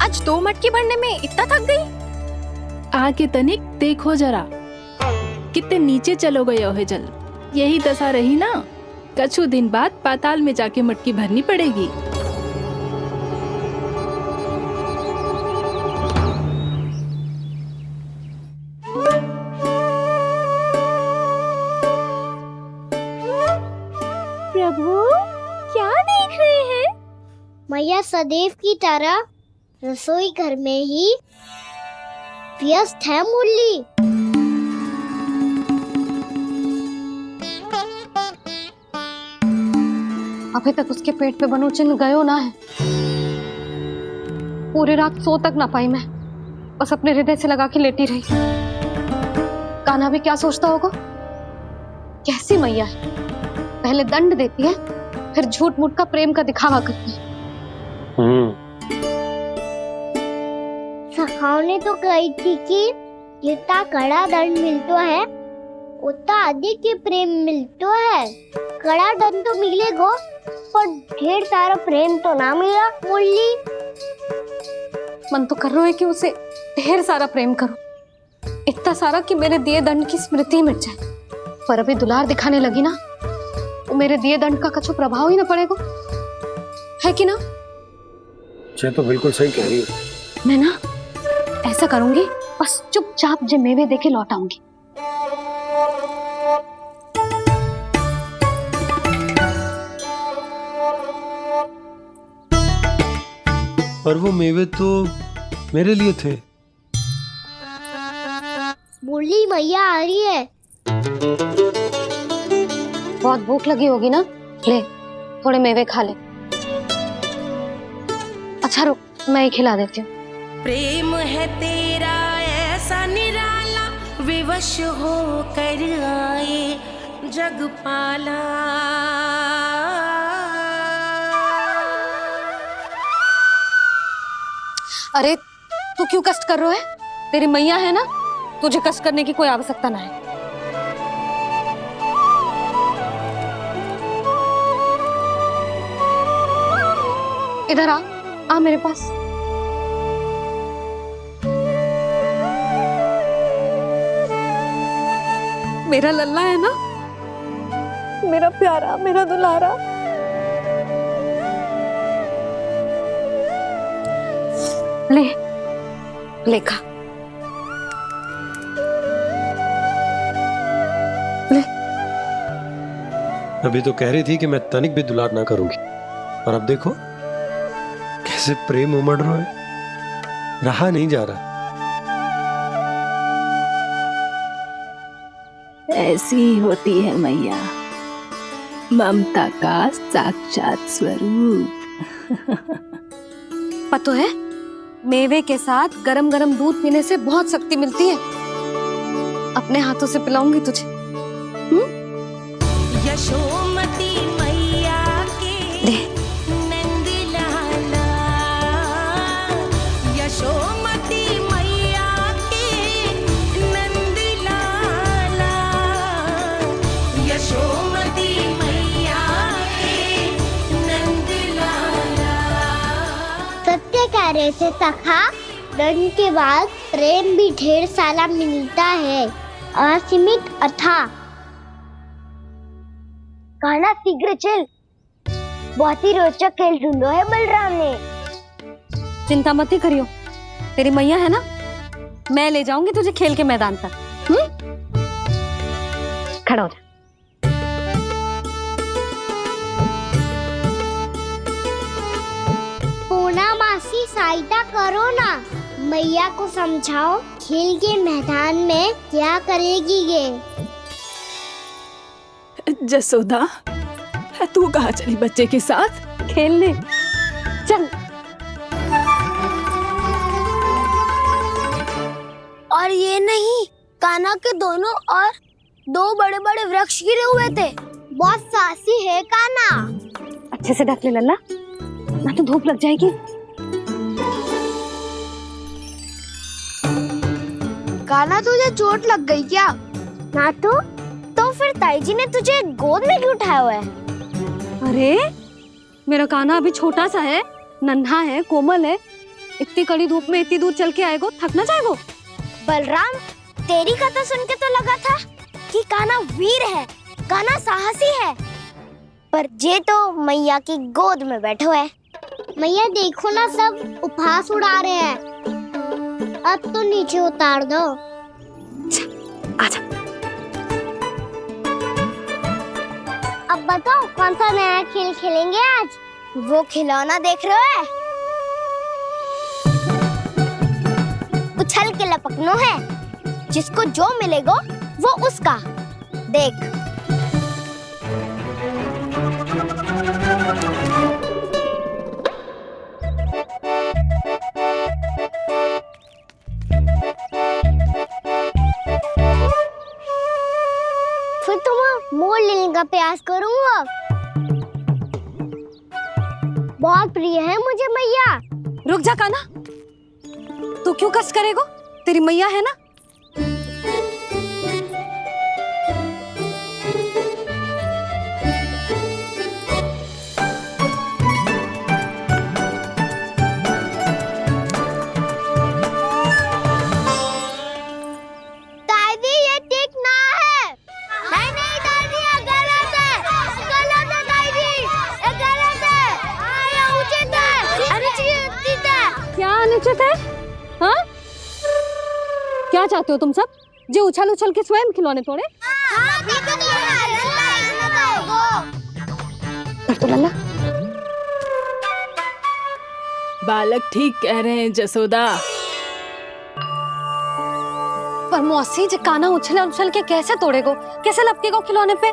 आज 2 मटकी भरने में इतना थक गई? आके तनिक देखो जरा, कितने नीचे चलो गए हो जल। यही दशा रही ना, कछु दिन बाद पाताल में जाके मटकी भरनी पड़ेगी। प्रभु क्या देख रहे हैं? मैया सदैव की तरह रसोई घर में ही व्यस्त है मुरली। अभी तक उसके पेट पे बनो चिन्ह गयो ना है। पूरी रात सो तक ना पाई मैं, बस अपने हृदय से लगा के लेटी रही। कान्हा भी क्या सोचता होगा? कैसी मैया है, पहले दंड देती है, फिर झूठ मूठ का प्रेम का दिखावा करती है। सखाओ ने तो कही थी कि जितना कड़ा दंड मिलतो है उतना अधिक ही प्रेम मिलतो है। कड़ा दंड तो मिलेगो पर ढेर सारा प्रेम तो ना मिला। मुरली मन तो कर रहा है कि उसे ढेर सारा प्रेम करूं, इतना सारा कि मेरे दिए दंड की स्मृति मिट जाए। पर अभी दुलार दिखाने लगी ना, वो मेरे दिए दंड का कछु प्रभाव ही ना पड़ेगा, है कि ना? ये तो बिल्कुल सही कह रही हो। मैं ना ऐसा करूंगी, बस चुपचाप जे मेवे देके लौट आऊंगी। पर वो मेवे तो मेरे लिए थे। मुरली मैया आ रही है। बहुत भूख लगी होगी ना, ले थोड़े मेवे खा ले। अच्छा रुक, मैं ही खिला देती हूँ। प्रेम है तेरा ऐसा निराला, विवश हो कर आए जगपाला। अरे तू क्यों कष्ट कर रहा है? तेरी मैया है ना, तुझे कष्ट करने की कोई आवश्यकता ना है। इधर आ मेरे पास। मेरा लल्ला है ना, मेरा प्यारा, मेरा दुलारा। ले खा। ले। अभी तो कह रही थी कि मैं तनिक भी दुलार ना करूंगी, और अब देखो कैसे प्रेम उमड़ रहा है, रहा नहीं जा रहा। ऐसी ही होती है मैया, ममता का साक्षात स्वरूप। पता है, मेवे के साथ गरम गरम दूध पीने से बहुत शक्ति मिलती है। अपने हाथों से पिलाऊंगी तुझे। यशोमती मैया के नंद लाला, यशोमती मैया के नंद लाला, यशोमती मैया के नंद लाला। सत्य कह रहे थे सखा, दंड के बाद प्रेम भी ढेर सारा मिलता है, असीमित अथाह। गाना शीघ्र चल, बहुत ही रोचक खेल ढूंढो है बलराम ने। चिंता मत ही करियो, तेरी मैया है ना, मैं ले जाऊंगी तुझे खेल के मैदान तक। खड़ा हो जा। पूना मासी सहायता करो ना, मैया को समझाओ खेल के मैदान में क्या करेगी ये। जसोदा, तू कहाँ चली बच्चे के साथ? खेलने चल। और ये नहीं, कान्हा के दोनों और दो बड़े बड़े वृक्ष गिरे हुए थे। बहुत साहसी है कान्हा। अच्छे से ढक ले लल्ला, ना तो धूप लग जाएगी। कान्हा तुझे चोट लग गई क्या? ना तो फिर ताई जी ने तुझे गोद में क्यों उठाया हुआ है? अरे मेरा कान्हा अभी छोटा सा है, नन्हा है, कोमल है। इतनी कड़ी धूप में इतनी दूर चल के आएगो, थक ना जाएगो। बलराम, तेरी कथा सुन के तो लगा था कि कान्हा वीर है, कान्हा साहसी है, पर जे तो मैया की गोद में बैठो है। मैया देखो ना, सब उपहास उड़ा रहे हैं। अब तो नीचे उतार दो। आजा। अब बताओ कौन सा नया खेल खेलेंगे आज? वो खिलौना देख रहे हो? उछल के लपकनो है, जिसको जो मिलेगा वो उसका। देख। फिर तुम मोड़ लेने का प्रयास करूंगा। बहुत प्रिय है मुझे मैया। रुक जा कान्हा, तू क्यों कष्ट करेगो? तेरी मैया है ना, निश्चित है? हाँ? क्या चाहते हो तुम सब? जो उछल उछल के स्वयं खिलौने तोड़े? तो लल्ला बालक ठीक कह रहे हैं जसोदा। पर मौसी जे काना उछल उछल के कैसे तोड़ेगो, कैसे लपकेगो खिलौने पे?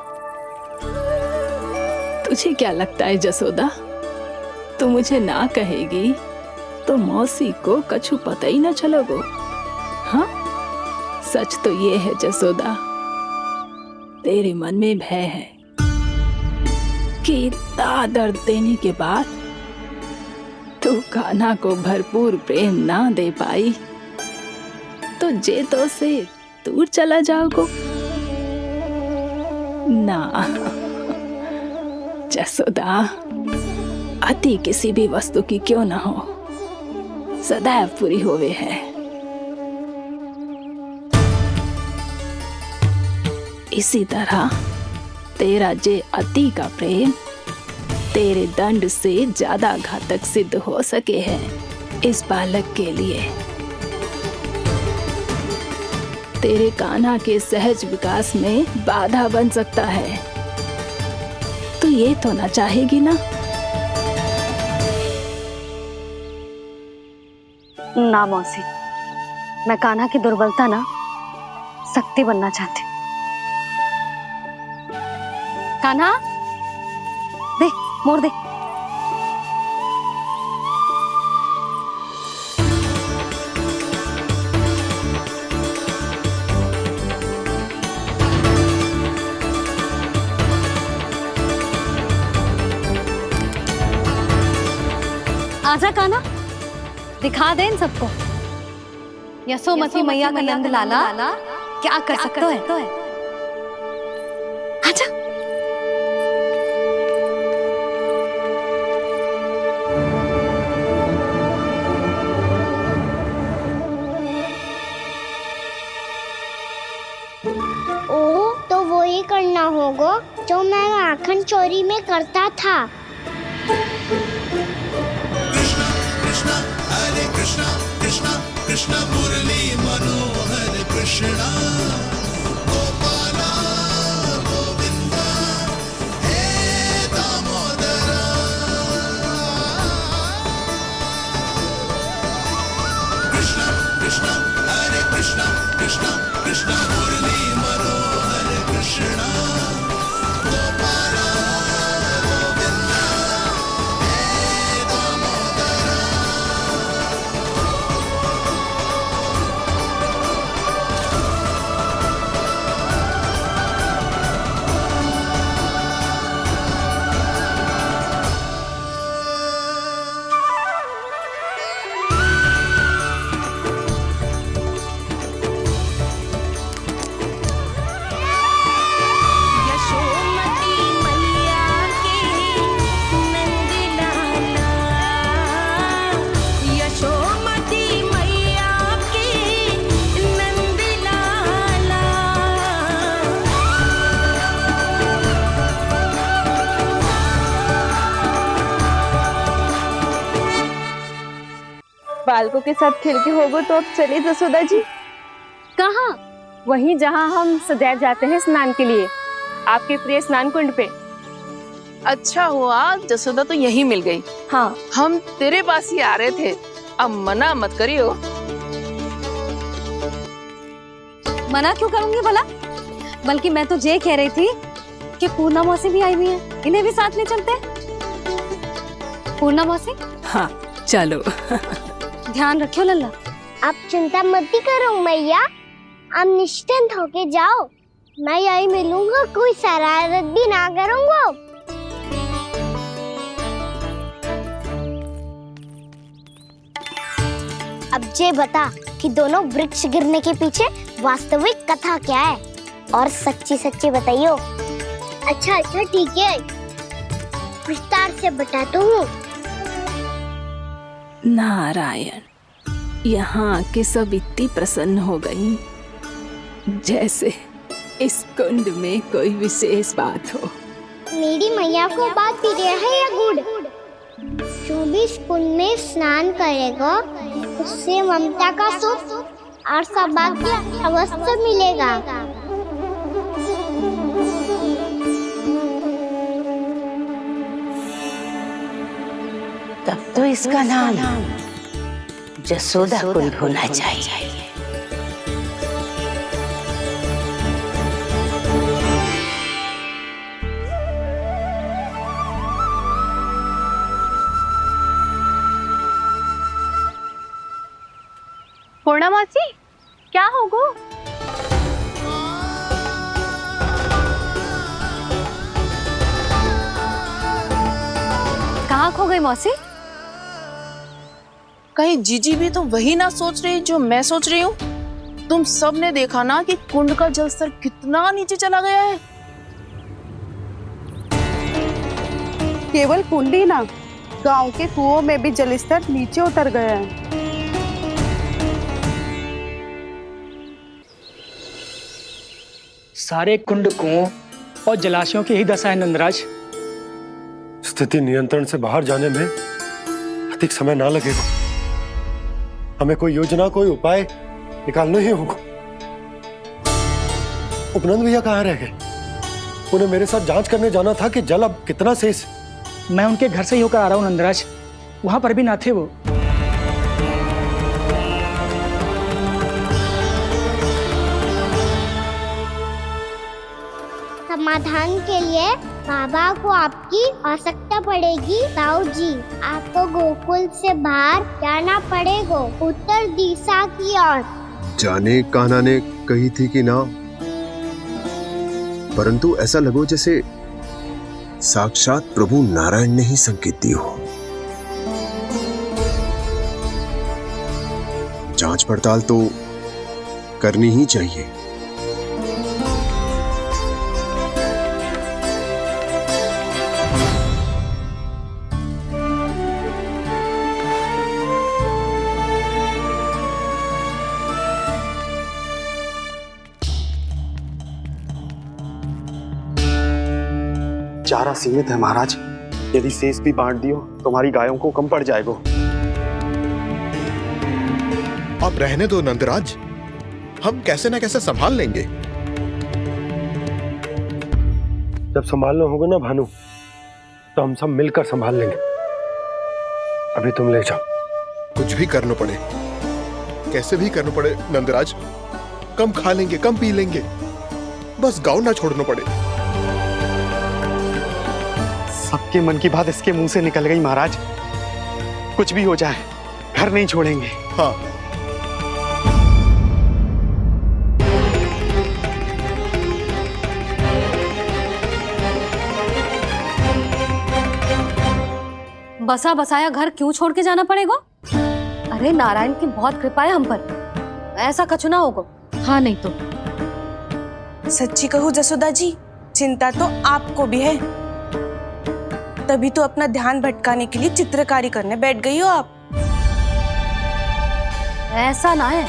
तुझे क्या लगता है जसोदा, तू मुझे ना कहेगी तो मौसी को कछु पता ही ना चलोगो। हाँ, सच तो ये है जसोदा, तेरे मन में भय है कि इतना दर्द देने के बाद तू कान्हा को भरपूर प्रेम ना दे पाई तो जेतो से दूर चला जाओगो ना। जसोदा, अति किसी भी वस्तु की क्यों ना हो, सदैव पूरी होवे है। इसी तरह तेरा जे अति का प्रेम तेरे दंड से ज्यादा घातक सिद्ध हो सके है इस बालक के लिए। तेरे कान्हा के सहज विकास में बाधा बन सकता है, तो ये तो ना चाहेगी ना? ना मौसी, मैं कान्हा की दुर्बलता ना शक्ति बनना चाहती। कान्हा, दे मोड़ दे। आजा कान्हा, दिखा दे इन सबको यशोमती मैया का नंद लाला क्या कर सकता है। आजा। ओह, तो वो ही करना होगा जो मैं माखन चोरी में करता था। कृष्णा हरे कृष्णा कृष्णा कृष्णा मुरली मनोहर कृष्णा गोपाला गोविंदा हे दामोदरा। कृष्णा कृष्णा हरे कृष्णा कृष्णा कृष्णा मुरली मनोहर कृष्णा गोपाला गोविंदा हे दामोदरा। यशोमती मैया के नंद लाला, यशोमती मैया के नंद लाला। बालकों के साथ खेल के होगो तो अब चलिए जसोदा जी। कहाँ? वहीं जहाँ हम सदैव जाते हैं स्नान के लिए, आपके प्रिय स्नान कुंड पे। अच्छा हुआ जसोदा तो यहीं मिल गई। हाँ, हम तेरे पास ही आ रहे थे, अब मना मत करियो। मना क्यों करूंगी भला? बल्कि मैं तो ये कह रही थी कि पूर्णा मौसी भी आई हुई है, इन्हें भी साथ ले चलते हैं। पूर्णा मौसी, हाँ चलो। ध्यान रखियो लल्ला। आप चिंता मत करो मैया, आप निश्चिंत होके जाओ, मैं यही मिलूंगा, कोई शरारत भी ना करूंगा। अब ये बता कि दोनों वृक्ष गिरने के पीछे वास्तविक कथा क्या है, और सच्ची सच्ची बताइयो। अच्छा अच्छा ठीक है, विस्तार से बताता हूँ। नारायण, यहाँ के सब इतनी प्रसन्न हो गई जैसे इस कुंड में कोई विशेष बात हो। मेरी मैया को बात प्रिय है या गुड़? जो भी इस कुंड में स्नान करेगा उससे ममता का सुख और सौभाग्य अवश्य मिलेगा। तब तो इसका नाम जसोदा कुंड होना चाहिए। पूर्णा मासी, क्या हो गो? कहाँ खो गई मौसी? कहीं जीजी भी तो वही ना सोच रही जो मैं सोच रही हूँ? तुम सब ने देखा ना कि कुंड का जलस्तर कितना नीचे चला गया है। केवल कुंड ही ना, गांव के कुओं में भी जलस्तर नीचे उतर गया है। सारे कुंड कुओं और जलाशयों की ही दशा है नंदराज। स्थिति नियंत्रण से बाहर जाने में अधिक समय ना लगेगा। हमें कोई योजना, कोई उपाय निकालना ही होगा। उपनंद भैया कहाँ रह गए? उन्हें मेरे साथ जांच करने जाना था कि जल अब कितना शेष। मैं उनके घर से ही होकर आ रहा हूँ नंदराज, वहां पर भी ना थे वो। समाधान के लिए बाबा को आपकी आवश्यकता पड़ेगी। ताऊ जी, आपको गोकुल से बाहर जाना पड़ेगा, उत्तर दिशा की ओर। जाने कान्हा ने कही थी कि ना, परंतु ऐसा लगो जैसे साक्षात प्रभु नारायण ने ही संकेत दी हो। जांच पड़ताल तो करनी ही चाहिए। चारा सीमित है महाराज, यदि शेष भी बांट दियो तो हमारी गायों को कम पड़ जाएगा। अब रहने दो नंदराज, हम कैसे न कैसे संभाल लेंगे। जब संभालना होगा ना भानु, तो हम सब मिलकर संभाल लेंगे। अभी तुम ले जाओ। कुछ भी करना पड़े, कैसे भी करना पड़े नंदराज, कम खा लेंगे, कम पी लेंगे, बस गाँव ना छोड़ना पड़े। सबके मन की बात इसके मुंह से निकल गई महाराज। कुछ भी हो जाए, घर नहीं छोड़ेंगे। हाँ, बसा बसाया घर क्यों छोड़ के जाना पड़ेगा? अरे नारायण की बहुत कृपा है हम पर, ऐसा कछु ना होगा। हाँ नहीं तो सच्ची कहूँ जसोदा जी, चिंता तो आपको भी है, तभी तो अपना ध्यान भटकाने के लिए चित्रकारी करने बैठ गई हो आप। ऐसा ना है,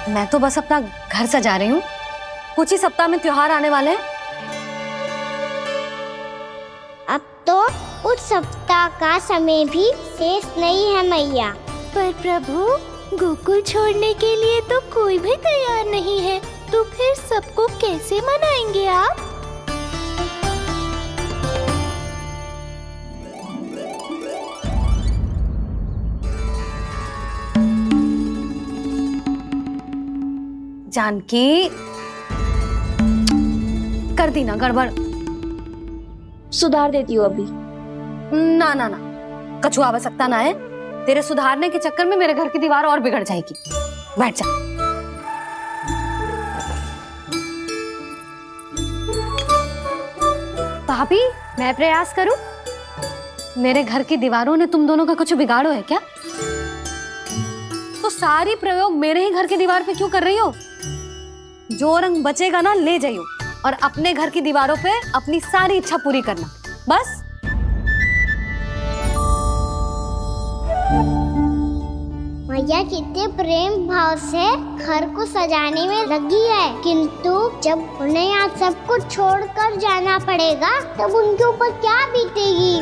मैं तो बस अपना घर सजा रही हूँ। कुछ ही सप्ताह में त्योहार आने वाले हैं। अब तो उस सप्ताह का समय भी शेष नहीं है मैया। पर प्रभु, गोकुल छोड़ने के लिए तो कोई भी तैयार नहीं है, तो फिर सबको कैसे मनाएंगे आप? जानकी, कर दी ना गड़बड़। सुधार देती हूँ अभी। ना ना ना, कछु आवश्यकता ना है। तेरे सुधारने के चक्कर में मेरे घर की दीवार और बिगड़ जाएगी। बैठ जा। भाभी, मैं प्रयास करूं? मेरे घर की दीवारों ने तुम दोनों का कुछ बिगाड़ो है क्या? तो सारी प्रयोग मेरे ही घर की दीवार पे क्यों कर रही हो? जो रंग बचेगा ना ले जाइयो, और अपने घर की दीवारों पे अपनी सारी इच्छा पूरी करना, बस। मैया कितने प्रेम भाव से घर को सजाने में लगी है, किंतु जब उन्हें यहाँ सब कुछ छोड़कर जाना पड़ेगा तब उनके ऊपर क्या बीतेगी।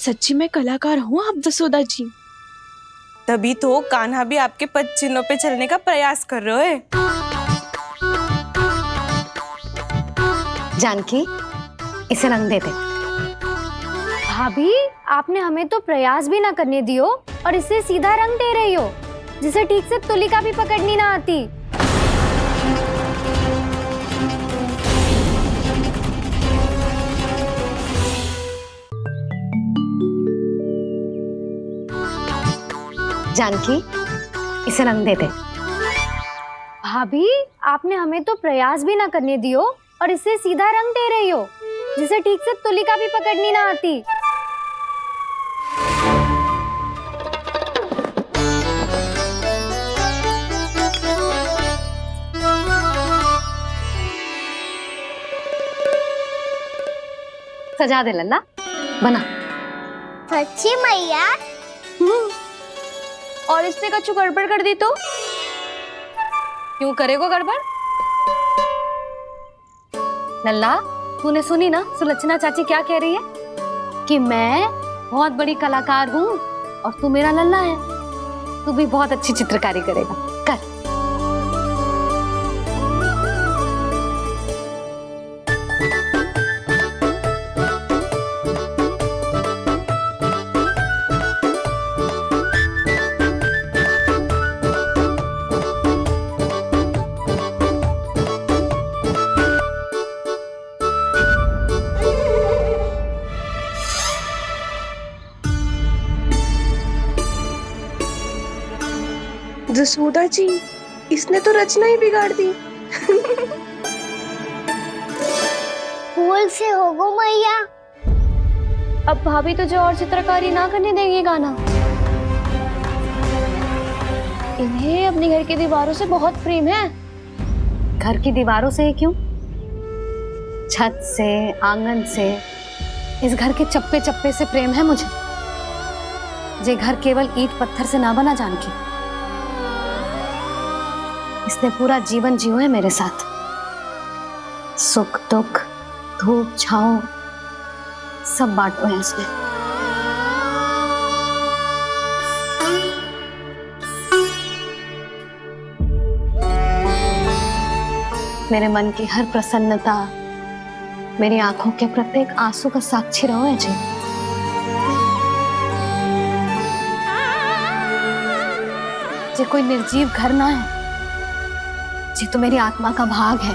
सच्ची में कलाकार हूँ आप जसोदा जी। तभी तो कान्हा भी आपके पद चिन्हों पे चलने का प्रयास कर रहे हैं। जानकी, इसे रंग दे दे। भाभी, आपने हमें तो प्रयास भी ना करने दियो और इसे सीधा रंग दे रही हो, जिसे ठीक से तुलिका भी पकड़नी ना आती। जानकी, इसे रंग दे दे। भाभी, आपने हमें तो प्रयास भी ना करने दियो और इसे सीधा रंग दे रही हो, जिसे ठीक से तुलिका भी पकड़नी ना आती। सजा दे लल्ला, बना। सच्ची मैया? और इसने कछु गड़बड़ कर दी तो? क्यों करेगो गड़बड़? लल्ला, तूने सुनी ना सुलक्षणा चाची क्या कह रही है? कि मैं बहुत बड़ी कलाकार हूँ और तू मेरा लल्ला है। तू भी बहुत अच्छी चित्रकारी करेगा, कर। जसोदा जी, इसने तो रचना ही बिगाड़ दी। फूल से होगो मैया। अब भाभी तुझे और चित्रकारी ना करने देंगे गाना। इन्हें अपने घर की दीवारों से बहुत प्रेम है। घर की दीवारों से क्यों? छत से, आंगन से, इस घर के चप्पे चप्पे से प्रेम है मुझे। ये घर केवल ईंट पत्थर से ना बना जानकी। इसने पूरा जीवन जियो है मेरे साथ। सुख दुख, धूप छाँव सब बांटो है इसने। मेरे मन की हर प्रसन्नता, मेरी आंखों के प्रत्येक आंसू का साक्षी रहो है जी। ये कोई निर्जीव घर ना है, ये तो मेरी आत्मा का भाग है।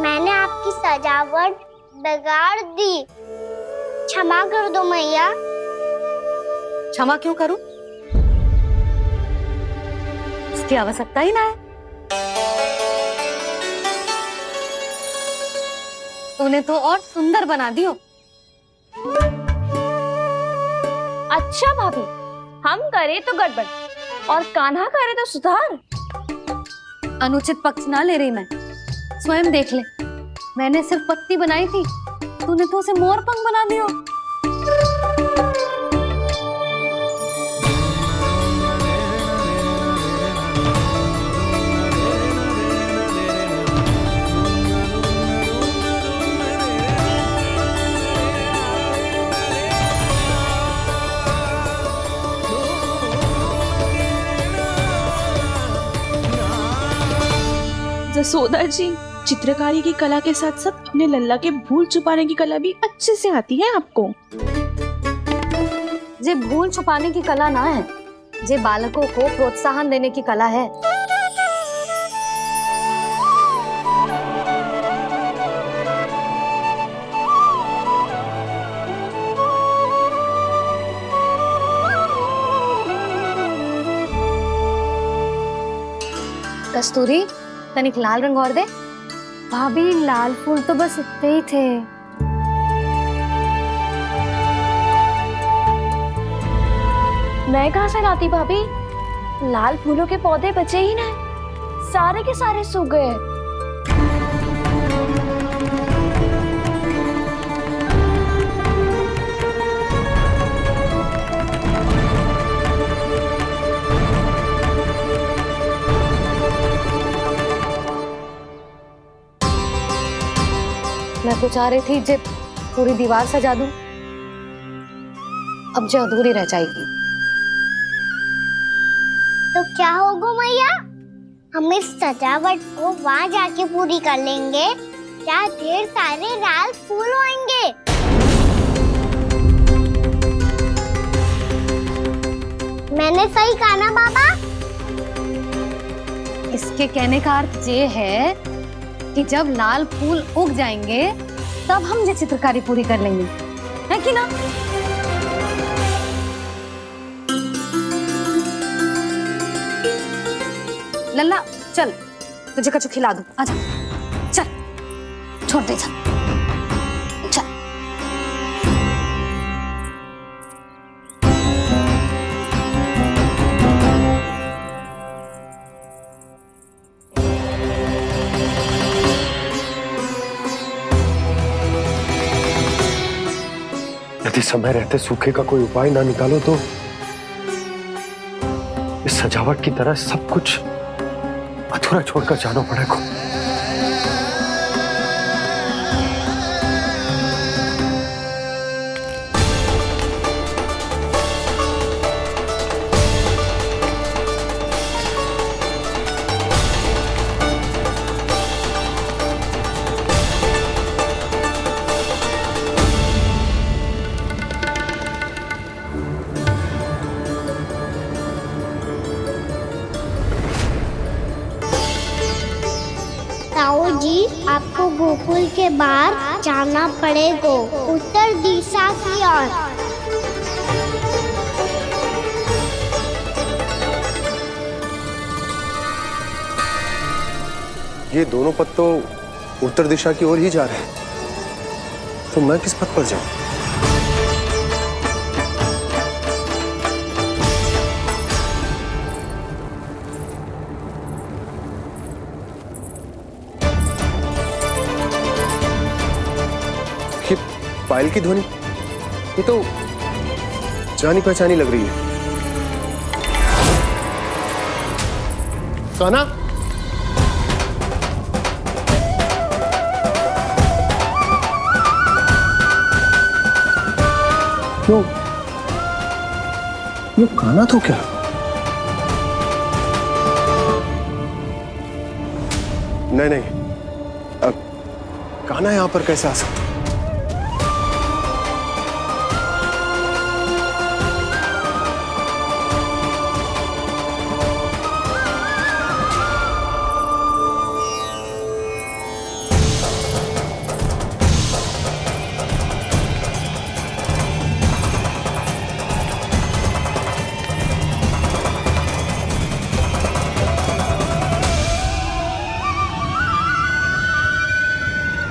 मैंने आपकी सजावट बिगाड़ दी, क्षमा कर दो मैया। क्षमा क्यों करूं? उसकी आवश्यकता ही ना है। तूने तो और सुंदर बना दियो। अच्छा भाभी, हम करे तो गड़बड़ और कान्हा करे तो सुधार। अनुचित पक्ष ना ले रही मैं, स्वयं देख ले। मैंने सिर्फ पत्ती बनाई थी, तूने तो उसे मोर पंख बना दियो। जसोदा जी, चित्रकारी की कला के साथ साथ अपने लल्ला के भूल छुपाने की कला भी अच्छे से आती है आपको। ये भूल छुपाने की कला ना है, ये बालकों को प्रोत्साहन देने की कला है। कस्तूरी, तनिक लाल रंग और दे। भाभी, लाल फूल तो बस इतने ही थे। मैं कहाँ से लाती भाभी? लाल फूलों के पौधे बचे ही नहीं, सारे के सारे सूख गए। मैं तो चाह रही थी जे पूरी दीवार सजा दूं, अब जो अधूरी रह जाएगी। तो क्या होगा मैया, हम इस सजावट को वहाँ जाके पूरी कर लेंगे, क्या ढेर सारे लाल फूल होंगे। मैंने सही कहा ना बाबा? इसके कहने का अर्थ ये है कि जब लाल फूल उग जाएंगे तब हम ये चित्रकारी पूरी कर लेंगे, है कि ना? लल्ला चल, तुझे कछु खिला दूं, आजा चल, छोड़ दे चल। यदि समय रहते सूखे का कोई उपाय ना निकालो तो इस सजावट की तरह सब कुछ अधूरा छोड़कर जाना पड़ेगा। ताऊ जी, आपको गोकुल के बाहर जाना पड़ेगा, उत्तर दिशा की ओर। ये दोनों पथ तो उत्तर दिशा की ओर ही जा रहे हैं, तो मैं किस पथ पर जाऊं? ये पायल की ध्वनि, ये तो जानी पहचानी लग रही है। कान्हा, क्यों? ये कान्हा तो क्या? नहीं नहीं, अब कान्हा यहां पर कैसे आ सकता?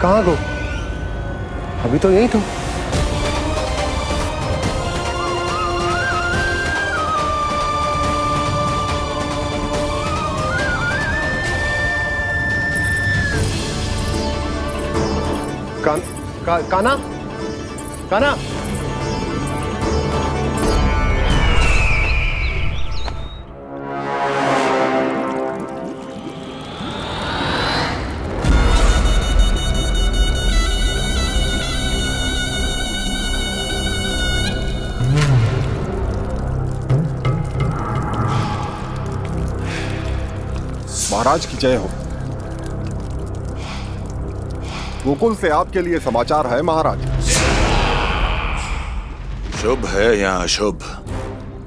कहाँ गो? अभी तो यही तुम। कान्हा, कान्हा, महाराज की जय हो। गोकुल से आपके लिए समाचार है महाराज। शुभ है या अशुभ?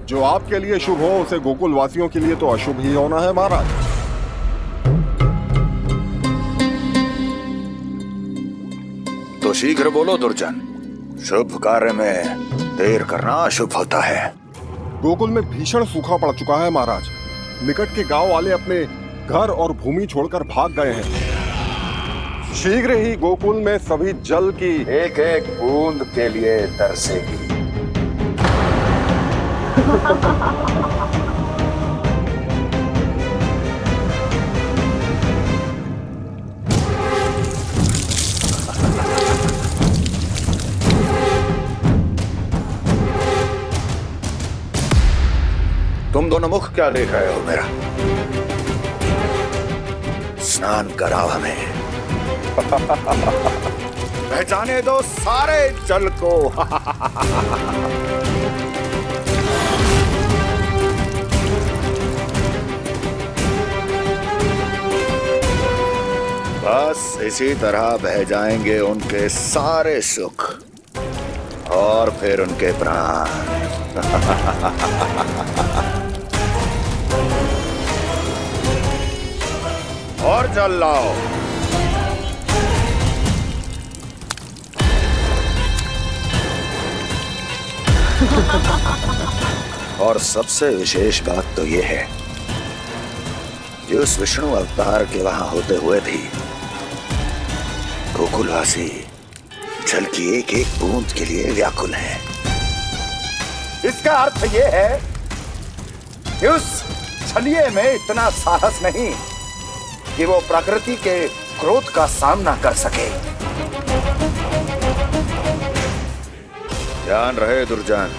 जो आपके लिए शुभ हो उसे गोकुल वासियों के लिए तो अशुभ ही होना है महाराज। तो शीघ्र बोलो दुर्जन, शुभ कार्य में देर करना अशुभ होता है। गोकुल में भीषण सूखा पड़ चुका है महाराज। निकट के गांव वाले अपने घर और भूमि छोड़कर भाग गए हैं। शीघ्र ही गोकुल में सभी जल की एक एक बूंद के लिए तरसेगी। तुम दोनों मुख क्या देख रहे हो मेरा? स्नान कराओ हमें। बह जाने दो सारे जल को। बस इसी तरह बह जाएंगे उनके सारे सुख और फिर उनके प्राण। और जल लाओ। और सबसे विशेष बात तो यह है कि उस विष्णु अवतार के वहां होते हुए भी गोकुलवासी जल की एक एक बूंद के लिए व्याकुल है। इसका अर्थ यह है कि उस छलिए में इतना साहस नहीं कि वो प्रकृति के क्रोध का सामना कर सके। ध्यान रहे दुर्जन,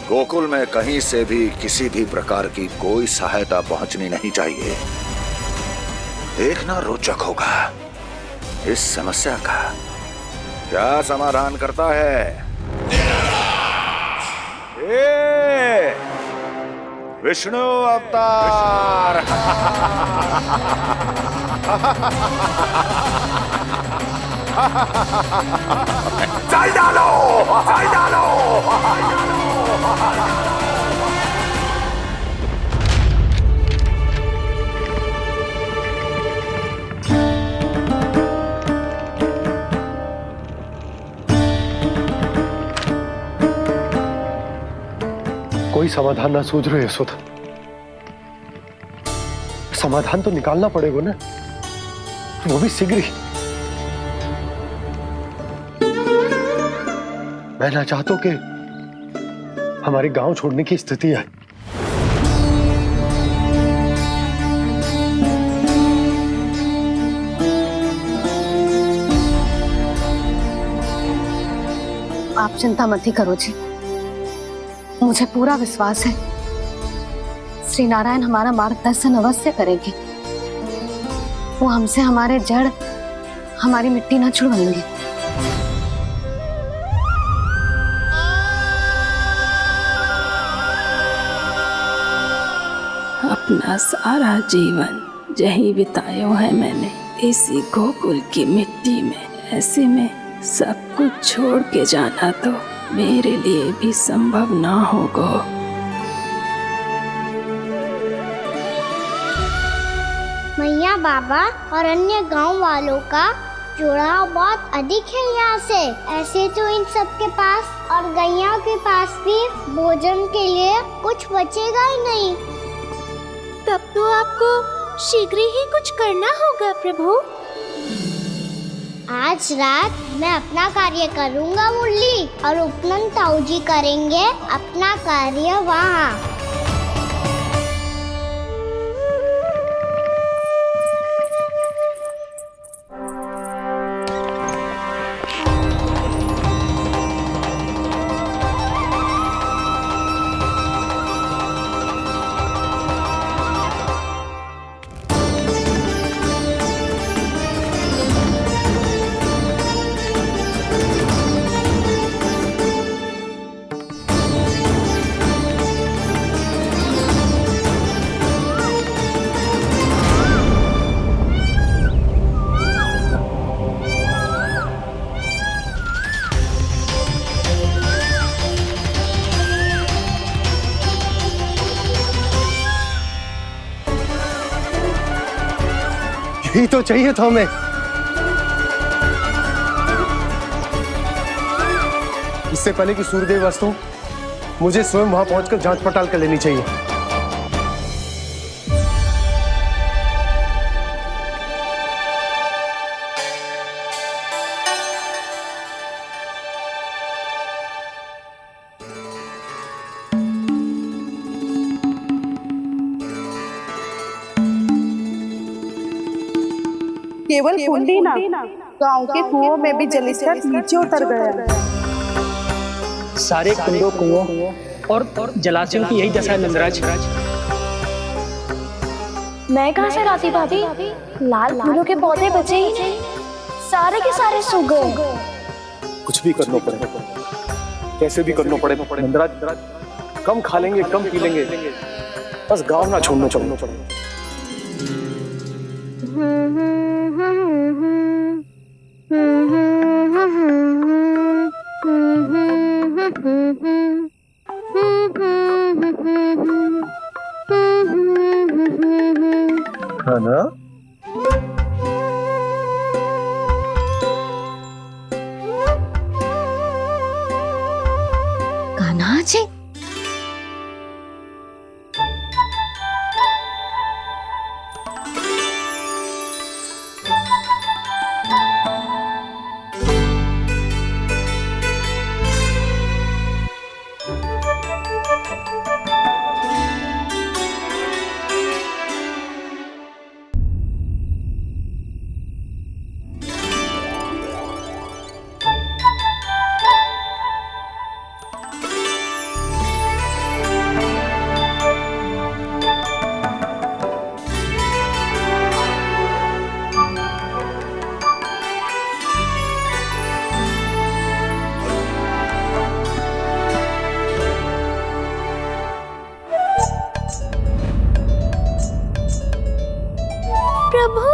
गोकुल में कहीं से भी किसी भी प्रकार की कोई सहायता पहुंचनी नहीं चाहिए। देखना रोचक होगा इस समस्या का क्या समाधान करता है। ए, विष्णु अवतार। चल डालो, चल डालो। कोई समाधान ना सूझ रहे यशोदा। समाधान तो निकालना पड़ेगा ना, वो भी शीघ्र ही। मैं ना चाहता कि हमारे गांव छोड़ने की स्थिति आए। आप चिंता मत ही करो जी, मुझे पूरा विश्वास है श्री नारायण हमारा मार्गदर्शन अवश्य करेंगे। वो हमसे हमारे जड़, हमारी मिट्टी न छुड़वाएंगे। अपना सारा जीवन यही बितायो है मैंने, इसी गोकुल की मिट्टी में। ऐसे में सब कुछ छोड़ के जाना तो मेरे लिए भी संभव ना होगा। मैया बाबा और अन्य गांव वालों का जुड़ाव बहुत अधिक है यहाँ से। ऐसे तो इन सब के पास और गैया के पास भी भोजन के लिए कुछ बचेगा ही नहीं। तब तो आपको शीघ्र ही कुछ करना होगा प्रभु। आज रात मैं अपना कार्य करूँगा मुरली, और उपनंद ताऊ जी करेंगे अपना कार्य वहाँ। यही तो चाहिए था हमें। इससे पहले कि सूर्यदेव वस्तु, मुझे स्वयं वहां पहुंचकर जांच पड़ताल कर लेनी चाहिए। केवल कुंडी ना, गांव के कुओं में भी जलस्तर नीचे उतर गया। सारे कुंडों, कुओं और जलाशयों की यही दशा है नंदराज। मैं कहाँ से लाती भाभी? लाल फूलों के पौधे बचे ही नहीं। सारे के सारे सो गए। कुछ भी करना पड़े, कैसे भी करना पड़े नंदराज, कम खा लेंगे, कम पी लेंगे, बस गाँव ना छोड़ना चाहिए। है ना? कान्हा जी, प्रभु,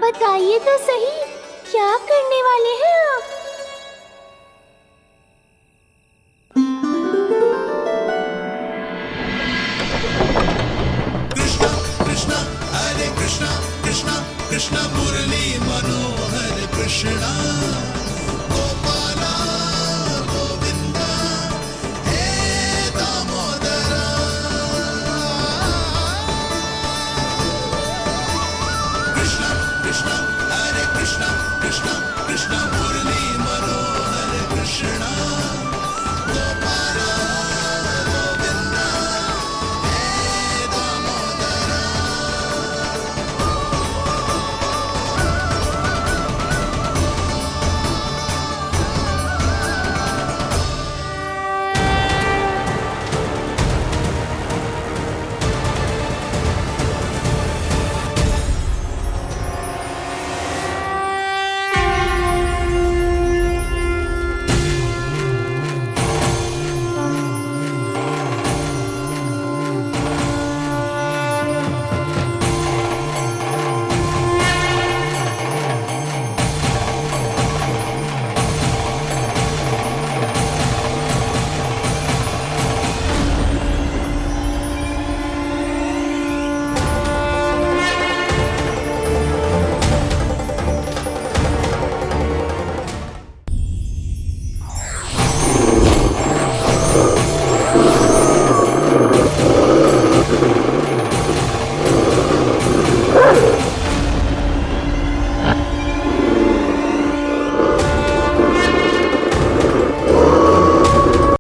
बताइए तो सही, क्या करने वाले हैं